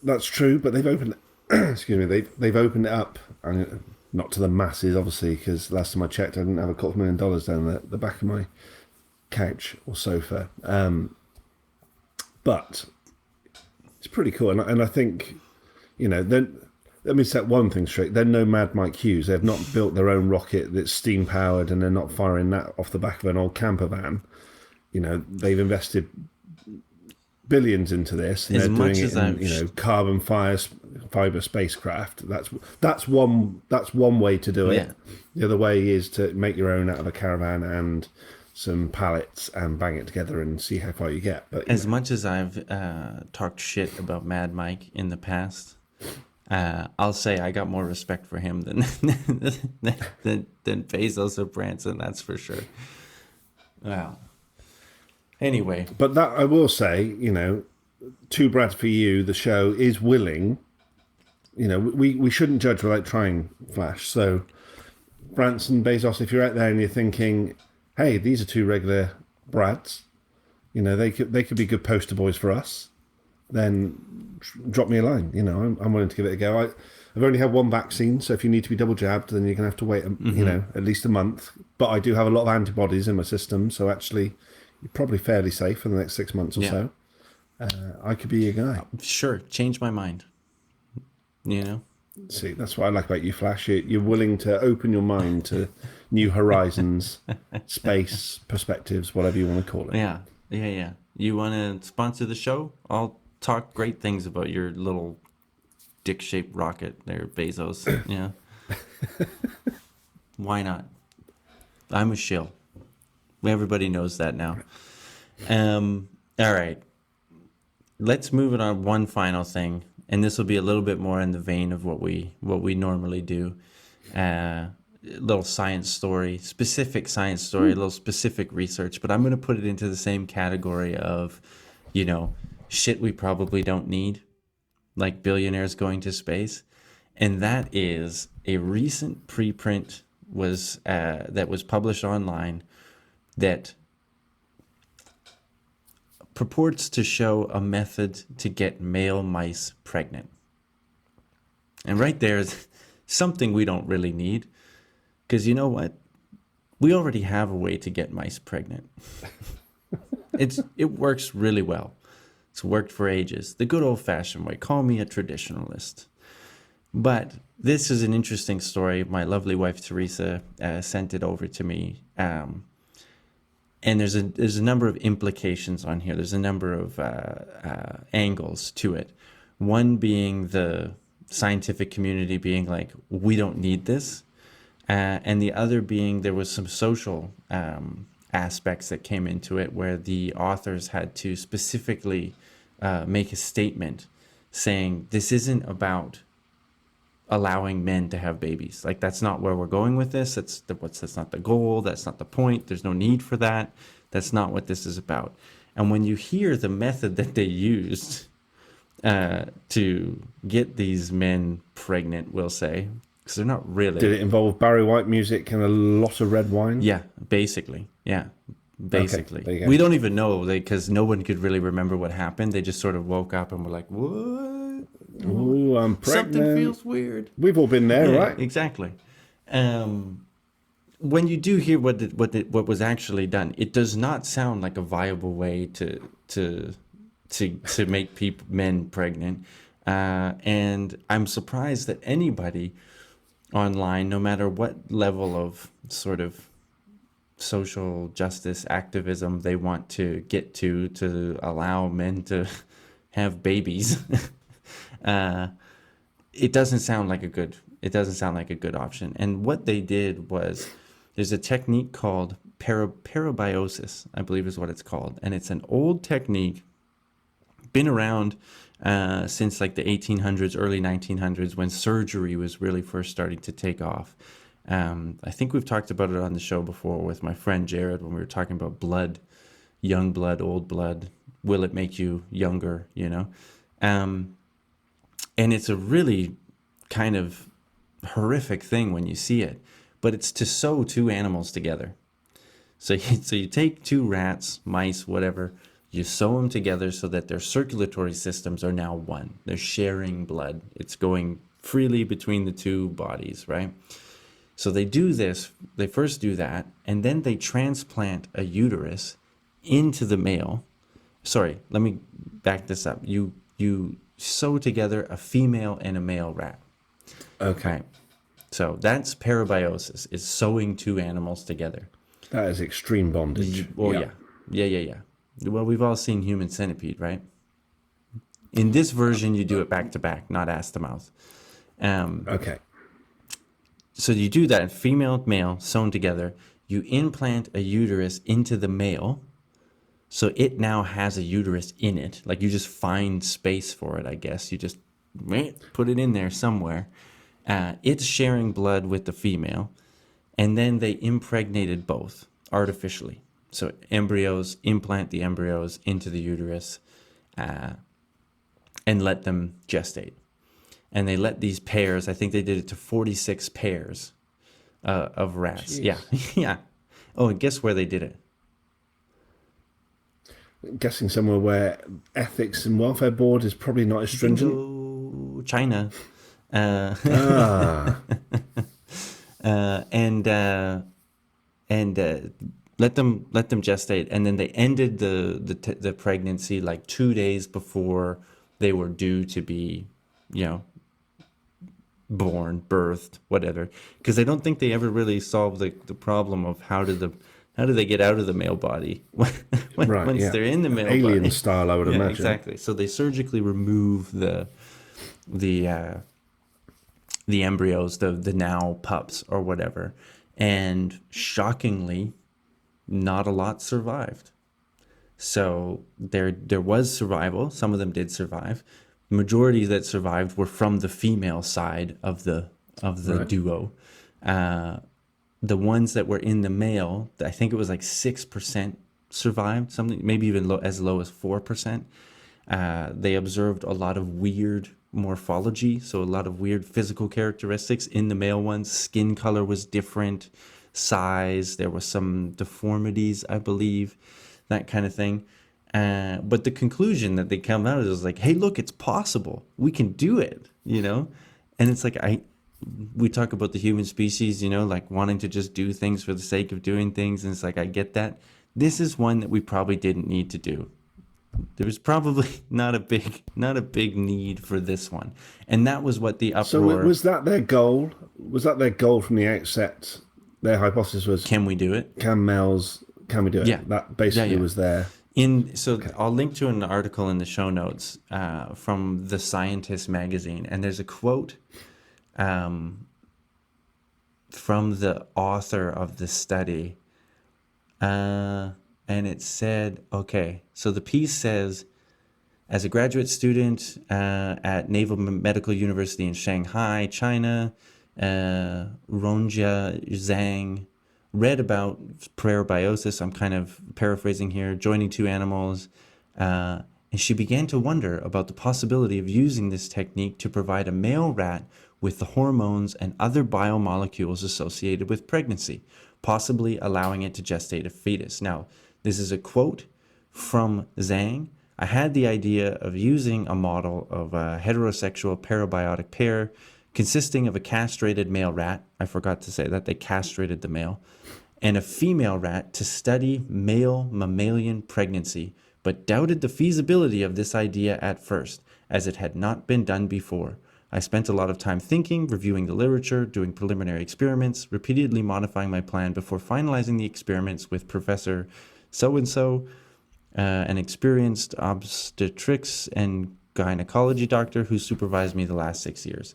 That's true, but they've opened. Excuse me. They've opened it up, and not to the masses, obviously, because last time I checked, I didn't have $250,000 down the back of my couch or sofa. But it's pretty cool, and I think, then let me set one thing straight. They're no Mad Mike Hughes. They've not built their own rocket that's steam powered, and they're not firing that off the back of an old camper van. They've invested billions into this, and they're doing it in carbon fiber spacecraft. That's one way to do it. Yeah. The other way is to make your own out of a caravan and some pallets and bang it together and see how far you get. But as much as I've talked shit about Mad Mike in the past, I'll say I got more respect for him than Bezos or Branson. That's for sure. Wow. Anyway, but that I will say, to Brad for you, the show is willing. We shouldn't judge without trying, Flash. So, Branson, Bezos, if you're out there and you're thinking, hey, these are two regular Brads, they could be good poster boys for us, then drop me a line. I'm willing to give it a go. I've only had one vaccine, so if you need to be double jabbed, then you're going to have to wait, at least a month. But I do have a lot of antibodies in my system, so actually you're probably fairly safe for the next 6 months or so. I could be your guy. Sure, change my mind. See, that's what I like about you, Flash. You're willing to open your mind to new horizons, space, perspectives, whatever you want to call it. Yeah. You want to sponsor the show? I'll talk great things about your little dick-shaped rocket there, Bezos. Yeah. Why not? I'm a shill. Everybody knows that now. All right. Let's move it on one final thing, and this will be a little bit more in the vein of what we normally do. Little science story, specific science story, a little specific research, but I'm going to put it into the same category of, shit we probably don't need, like billionaires going to space. and that is a recent preprint that was published online that purports to show a method to get male mice pregnant. And right there is something we don't really need, because you know what? We already have a way to get mice pregnant. It works really well. It's worked for ages. The good old-fashioned way. Call me a traditionalist. But this is an interesting story. My lovely wife Teresa sent it over to me, and there's a number of implications on here. There's a number of angles to it. One being the scientific community being like, we don't need this, and the other being there was some social aspects that came into it, where the authors had to specifically make a statement saying this isn't about allowing men to have babies. Like, that's not where we're going with this. That's not the goal. That's not the point. There's no need for that. That's not what this is about. And when you hear the method that they used to get these men pregnant, we'll say, because they're not really. Did it involve Barry White music and a lot of red wine? Yeah, basically. Yeah, basically. Okay, we don't even know, because no one could really remember what happened. They just sort of woke up and were like, what? Ooh, I'm pregnant. Something feels weird. We've all been there, right? Exactly. When you do hear what was actually done, it does not sound like a viable way to make men pregnant. And I'm surprised that anybody online, no matter what level of sort of social justice activism they want to get to allow men to have babies, it doesn't sound like a good option. And what they did was, there's a technique called parabiosis, I believe is what it's called, and it's an old technique, been around since like the 1800s, early 1900s, when surgery was really first starting to take off. I think we've talked about it on the show before with my friend Jared, when we were talking about blood, young blood, old blood. Will it make you younger, and it's a really kind of horrific thing when you see it, but it's to sew two animals together. So you take two rats, mice, whatever, you sew them together so that their circulatory systems are now one. They're sharing blood. It's going freely between the two bodies, right? So they do this, they first do that, and then they transplant a uterus into the male. Sorry, let me back this up. You sew together a female and a male rat. Okay. Right. So that's parabiosis, is sewing two animals together. That is extreme bondage. Well, yeah. Well, we've all seen Human Centipede, right? In this version, you do it back to back, not ass to mouth. Okay. So you do that, female, male, sewn together. You implant a uterus into the male, so it now has a uterus in it. Like, you just find space for it, I guess. You just put it in there somewhere. It's sharing blood with the female, and then they impregnated both artificially. So implant the embryos into the uterus, and let them gestate. And they let these pairs, I think they did it to 46 pairs of rats. Jeez. Yeah, yeah. Oh, and guess where they did it? I'm guessing somewhere where ethics and welfare board is probably not as stringent. Bingo, China. And let them gestate, and then they ended the pregnancy like 2 days before they were due to be, born, birthed, whatever, because I don't think they ever really solved the problem of how do they get out of the male body once they're in the male body. Alien style, I would imagine. Exactly. So they surgically remove the embryos, the now pups or whatever, and shockingly, not a lot survived. So there was survival. Some of them did survive. Majority that survived were from the female side of the Right. duo. The ones that were in the male, I think it was like 6% survived, something maybe even as low as 4%. They observed a lot of weird morphology, so a lot of weird physical characteristics in the male ones. Skin color was different, size, there was some deformities, I believe, that kind of thing. But the conclusion that they come out is like, hey, look, it's possible. We can do it, you know? And it's like, we talk about the human species, you know, like wanting to just do things for the sake of doing things. And it's like, I get that. This is one that we probably didn't need to do. There was probably not a big need for this one. And that was what the So uproar. was that their goal? Was that their goal from the outset? Their hypothesis was, Can we do it? can we do it? Yeah. That basically was their... I'll link to an article in the show notes from The Scientist magazine, and there's a quote from the author of the study, and it said, okay, so the piece says, as a graduate student at Naval Medical University in Shanghai, China, Rongjia Zhang read about parabiosis. I'm kind of paraphrasing here, joining two animals. And she began to wonder about the possibility of using this technique to provide a male rat with the hormones and other biomolecules associated with pregnancy, possibly allowing it to gestate a fetus. Now, this is a quote from Zhang. I had the idea of using a model of a heterosexual parabiotic pair consisting of a castrated male rat. I forgot to say that they castrated the male, and a female rat to study male mammalian pregnancy, but doubted the feasibility of this idea at first, as it had not been done before. I spent a lot of time thinking, reviewing the literature, doing preliminary experiments, repeatedly modifying my plan before finalizing the experiments with Professor so-and-so, an experienced obstetrics and gynecology doctor who supervised me the last 6 years.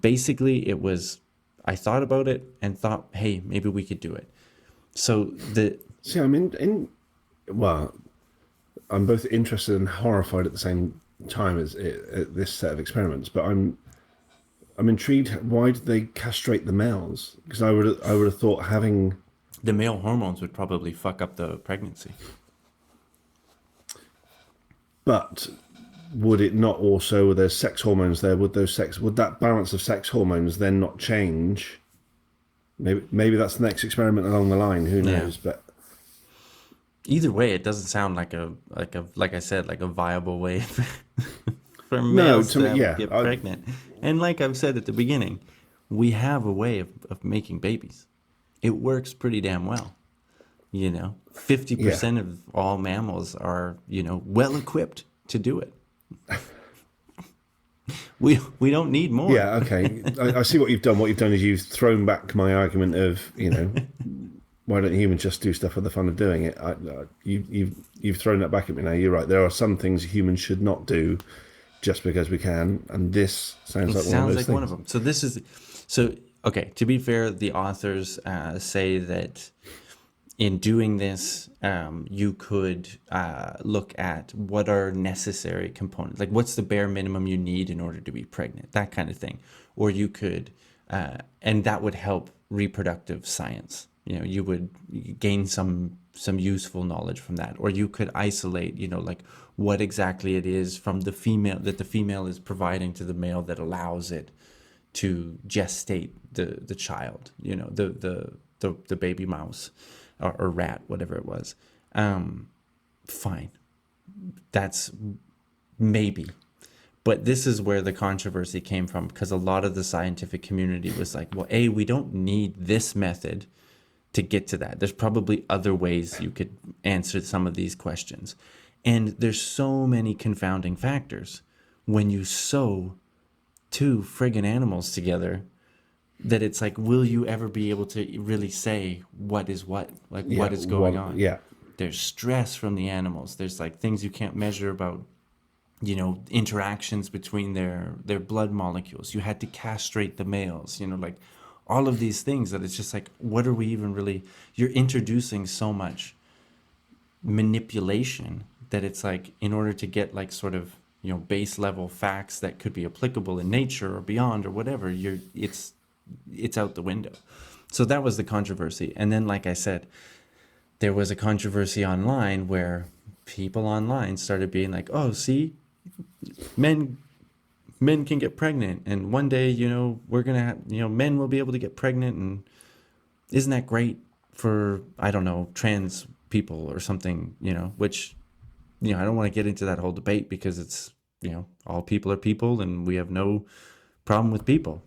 Basically, it was, I thought about it and thought, hey, maybe we could do it. So See, well, I'm both interested and horrified at the same time at this set of experiments, but I'm intrigued. Why did they castrate the males? Because I would have thought having the male hormones would probably fuck up the pregnancy. But would it not also, with there's sex hormones there, would that balance of sex hormones then not change? Maybe that's the next experiment along the line. Who knows? Yeah. But either way, it doesn't sound like I said, like a viable way for males to get pregnant. And like I've said at the beginning, we have a way of making babies. It works pretty damn well. 50% of all mammals are, well equipped to do it. We don't need more. Yeah, okay. I see what you've done. What you've done is you've thrown back my argument of, why don't humans just do stuff for the fun of doing it? You've thrown that back at me now. You're right. There are some things humans should not do just because we can, and this sounds like one of those things. One of them. Okay, to be fair, the authors say that in doing this, you could look at what are necessary components, like what's the bare minimum you need in order to be pregnant, that kind of thing. Or you could, and that would help reproductive science. You would gain some useful knowledge from that. Or you could isolate, like what exactly it is from the female that the female is providing to the male that allows it to gestate the child, the baby mouse. Or rat, whatever it was. Fine. That's maybe. But this is where the controversy came from, because a lot of the scientific community was like, well, we don't need this method to get to that. There's probably other ways you could answer some of these questions. And there's so many confounding factors when you sew two friggin' animals together, that it's like, will you ever be able to really say what is what? Like, what is going on? Yeah. There's stress from the animals. There's like things you can't measure about, interactions between their blood molecules. You had to castrate the males, like all of these things that it's just like, what are we even really, you're introducing so much manipulation that it's like, in order to get like sort of, base level facts that could be applicable in nature or beyond or whatever, it's out the window. So that was the controversy. And then, like I said, there was a controversy online where people online started being like, oh, see, men men can get pregnant, and one day, we're gonna have, men will be able to get pregnant, and isn't that great for, I don't know, trans people or something, which, I don't want to get into that whole debate because it's, all people are people, and we have no problem with people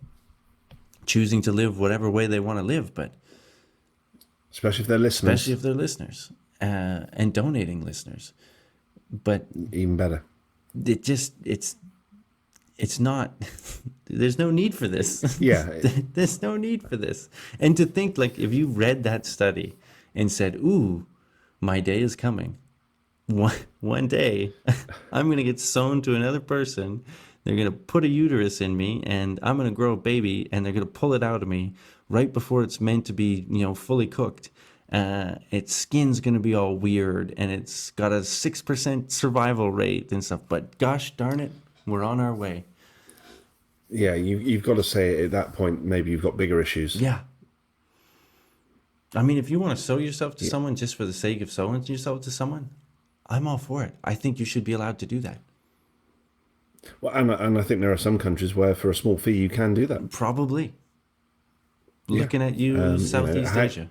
choosing to live whatever way they want to live, but especially if they're listeners. Especially if they're listeners, and donating listeners. But even better. It's not, there's no need for this. Yeah. There's no need for this. And to think, like, if you read that study and said, ooh, my day is coming. One day, I'm going to get sewn to another person. They're going to put a uterus in me, and I'm going to grow a baby, and they're going to pull it out of me right before it's meant to be, fully cooked. Its skin's going to be all weird, and it's got a 6% survival rate and stuff. But gosh darn it, we're on our way. Yeah, you've got to say at that point, maybe you've got bigger issues. Yeah. I mean, if you want to sew yourself to someone just for the sake of sewing yourself to someone, I'm all for it. I think you should be allowed to do that. Well, and I think there are some countries where for a small fee you can do that. Probably. Looking at you, Southeast Asia.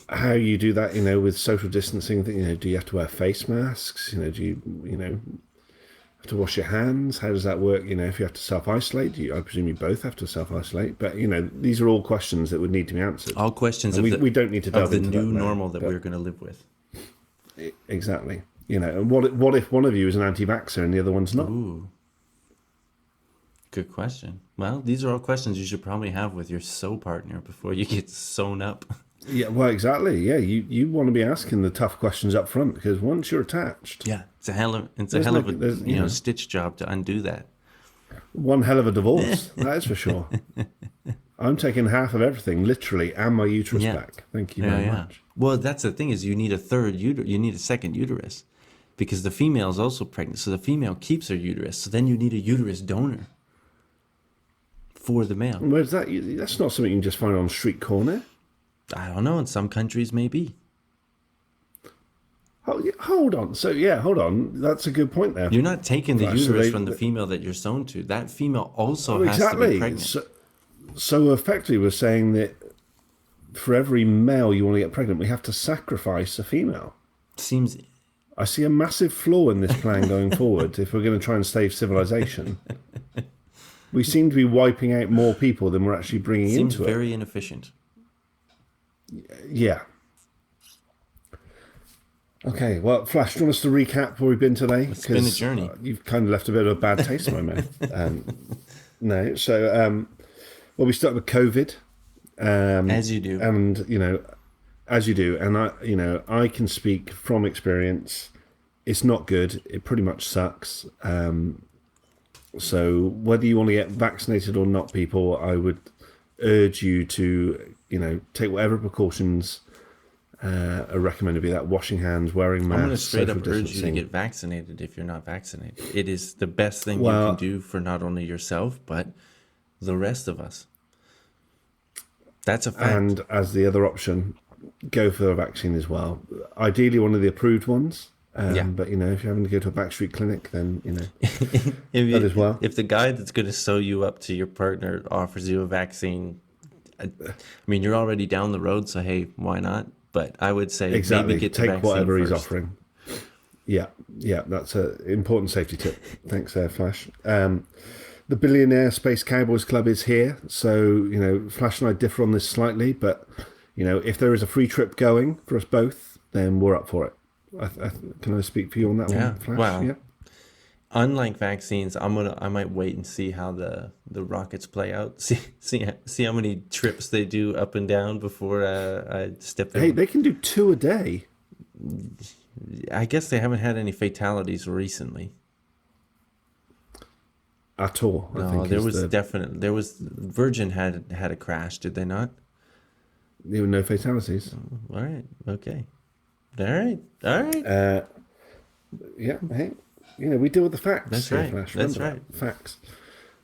How you do that, with social distancing, do you have to wear face masks? Do you, have to wash your hands? How does that work? If you have to self-isolate, I presume you both have to self-isolate. But, these are all questions that would need to be answered. All questions we don't need to delve into the new that normal that we're going to live with. Exactly. And what if one of you is an anti-vaxxer and the other one's not? Ooh. Good question. Well, these are all questions you should probably have with your sew partner before you get sewn up. Yeah, well, exactly. Yeah, you want to be asking the tough questions up front, because once you're attached, yeah, it's a hell of a stitch job to undo that. One hell of a divorce, that is for sure. I'm taking half of everything, literally, and my uterus back. Thank you very much. Well, that's the thing, is you need you need a second uterus, because the female is also pregnant, so the female keeps her uterus. So then you need a uterus donor for the male. Where's that? That's not something you can just find on a street corner. I don't know. In some countries, maybe. Oh, yeah, hold on. Hold on. That's a good point there. You're not taking the uterus from the female that you're sewn to. That female also has to be pregnant. So effectively, we're saying that for every male you want to get pregnant, we have to sacrifice a female. Seems. I see a massive flaw in this plan going forward if we're going to try and save civilization. We seem to be wiping out more people than we're actually bringing into it. Seems very inefficient. Yeah. Okay, well, Flash, do you want us to recap where we've been today? It's been a journey. You've kind of left a bit of a bad taste in my mouth. No, so, we start with COVID. As you do. And, as you do. And, I can speak from experience. It's not good. It pretty much sucks. So whether you want to get vaccinated or not, people, I would urge you to, take whatever precautions are recommended, be that washing hands, wearing masks. I'm going to straight up urge you to get vaccinated if you're not vaccinated. It is the best thing you can do for not only yourself, but the rest of us. That's a fact. And as the other option, go for a vaccine as well. Ideally, one of the approved ones. But, if you're having to go to a backstreet clinic, then, that as well. If the guy that's going to sew you up to your partner offers you a vaccine, I mean, you're already down the road, so, hey, why not? But I would say maybe get the vaccine take whatever first. He's offering. Yeah, that's an important safety tip. Thanks there, Flash. The Billionaire Space Cowboys Club is here. So, Flash and I differ on this slightly, but, if there is a free trip going for us both, then we're up for it. Can I speak for you on that one, Flash? Wow. Yeah. Unlike vaccines, I might wait and see how the rockets play out. See how many trips they do up and down before I step in. Hey, they can do 2 a day. I guess they haven't had any fatalities recently. At all. No, there was Virgin had a crash, did they not? There were no fatalities. All right. Okay. All right. Yeah. Hey, we deal with the facts. That's right. Flash. That's right. Facts.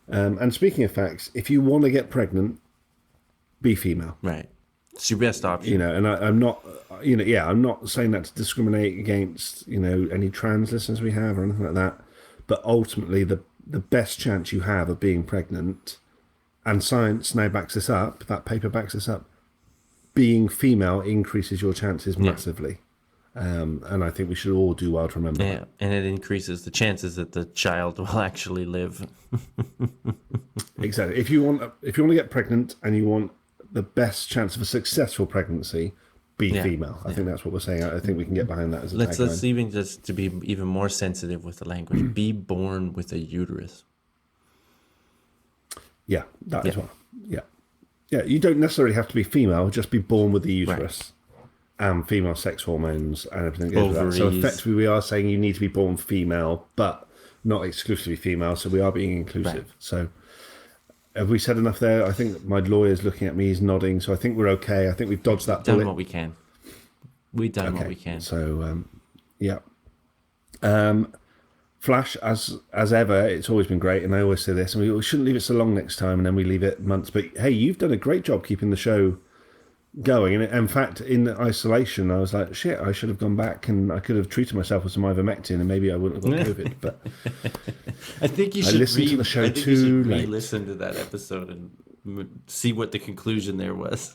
And speaking of facts, if you want to get pregnant, be female. Right. It's your best option. And I'm not, I'm not saying that to discriminate against, any trans listeners we have or anything like that. But ultimately, the best chance you have of being pregnant, and science now backs this up, that paper backs this up, being female increases your chances massively. And I think we should all do well to remember that. And it increases the chances that the child will actually live. Exactly. If you want to get pregnant and you want the best chance of a successful pregnancy, be female. I think that's what we're saying. I think we can get behind that as a tagline. Let's even just to be even more sensitive with the language. Be born with a uterus. Yeah, that as well. Yeah. Yeah, you don't necessarily have to be female, just be born with the uterus and female sex hormones and everything that goes with that. So effectively we are saying you need to be born female, but not exclusively female, so we are being inclusive. Right. So have we said enough there? I think my lawyer's looking at me, he's nodding, so I think we're okay. I think we've dodged that bullet. Done what we can. We've done what we can. So, yeah. Flash, as ever, it's always been great, and I always say this, and we shouldn't leave it so long next time, and then we leave it months. But hey, you've done a great job keeping the show going. And in fact, in isolation, I was like, shit, I should have gone back and I could have treated myself with some ivermectin, and maybe I wouldn't have got COVID. But I think you should listen to the show too late. Re-listen to that episode and see what the conclusion there was.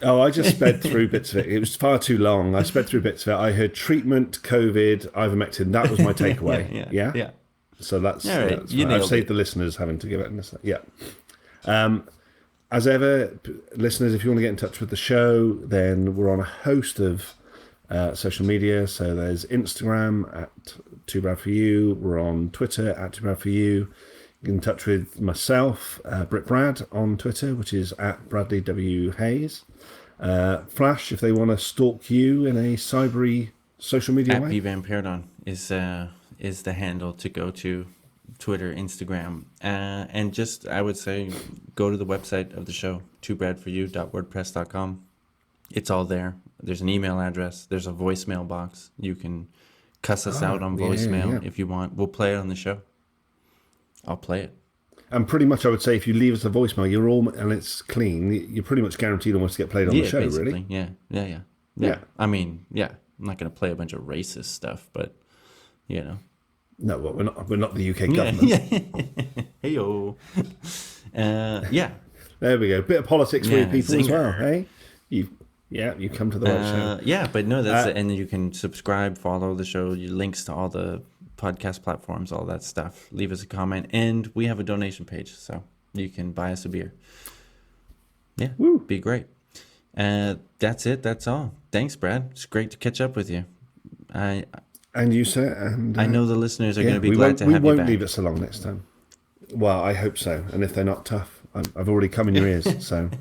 Oh, I just sped through bits of it. It was far too long. I sped through bits of it. I heard treatment, COVID, ivermectin. That was my takeaway. Yeah. So that's right. I've saved the listeners having to give it. Yeah. As ever, listeners, if you want to get in touch with the show, then we're on a host of social media. So there's Instagram at Too Bad For You. We're on Twitter at Too Bad For You. Get in touch with myself, Britt Brad, on Twitter, which is at Bradley W. Hayes. Flash, if they want to stalk you in a cybery social media way. @bvamperdon is the handle to go to. Twitter, Instagram, and just, I would say, go to the website of the show, toobadforyou.wordpress.com. It's all there. There's an email address. There's a voicemail box. You can cuss us out on voicemail if you want. We'll play it on the show. I'll play it. And pretty much, I would say, if you leave us a voicemail, and it's clean, you're pretty much guaranteed almost to get played on the show, basically. Really? Yeah. I mean, I'm not going to play a bunch of racist stuff, but, you know. No, well, we're not the UK government. Hey-o. Yeah. There we go. Bit of politics for you people as well, hey? You come to the right show. Yeah, but no, that's it. And you can subscribe, follow the show, links to all the podcast platforms, all that stuff. Leave us a comment, and we have a donation page, so you can buy us a beer. Yeah, be great. That's it. That's all. Thanks, Brad. It's great to catch up with you. And you, sir. And I know the listeners are going to be glad to have you back. We won't leave it so long next time. Well, I hope so. And if they're not tough, I've already come in your ears, so.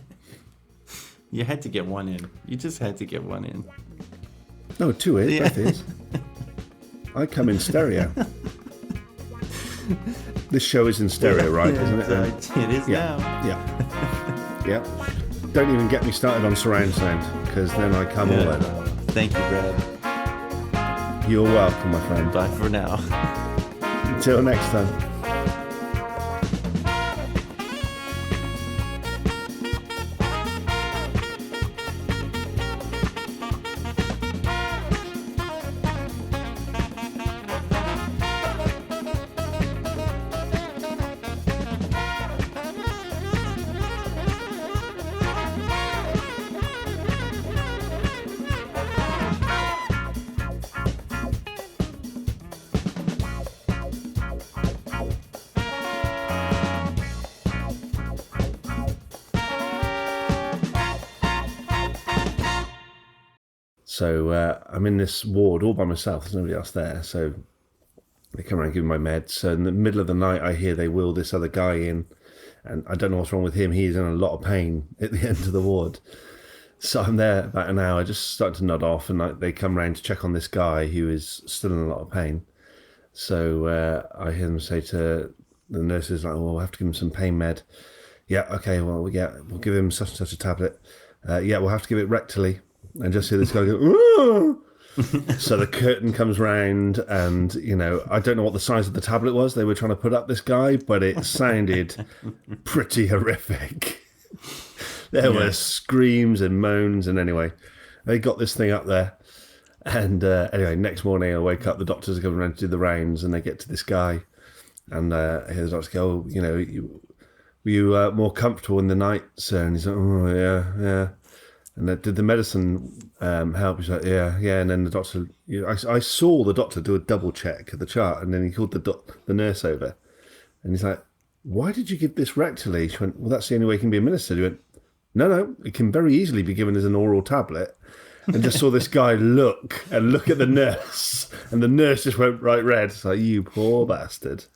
You had to get one in. You just had to get one in. No, two ears, both ears. I come in stereo. This show is in stereo, right? Isn't it? It is now. Yeah. Don't even get me started on surround sound, because then I come all over. Thank you, Brad. You're welcome, my friend. Bye for now. Until next time. So I'm in this ward all by myself. There's nobody else there. So they come around giving my meds. So in the middle of the night, I hear they wheel this other guy in. And I don't know what's wrong with him. He's in a lot of pain at the end of the ward. So I'm there about an hour, just starting to nod off. And they come around to check on this guy who is still in a lot of pain. So I hear them say to the nurses, like, well, we'll have to give him some pain med. Yeah, okay, well, we'll give him such and such a tablet. We'll have to give it rectally. And just hear this guy go, "Ooh!" So the curtain comes round, and, I don't know what the size of the tablet was they were trying to put up this guy, but it sounded pretty horrific. There were screams and moans, and anyway, they got this thing up there. And anyway, next morning I wake up, the doctors are coming around to do the rounds, and they get to this guy, And the doctor go, oh, you know, were you more comfortable in the night, sir? And he's like, oh, yeah. And did the medicine help? He's like, yeah. And then the doctor, I saw the doctor do a double check of the chart, and then he called the nurse over, and he's like, why did you give this rectally? She went, well, that's the only way it can be administered. He went, no, it can very easily be given as an oral tablet. And just saw this guy look at the nurse, and the nurse just went bright red. It's like, you poor bastard.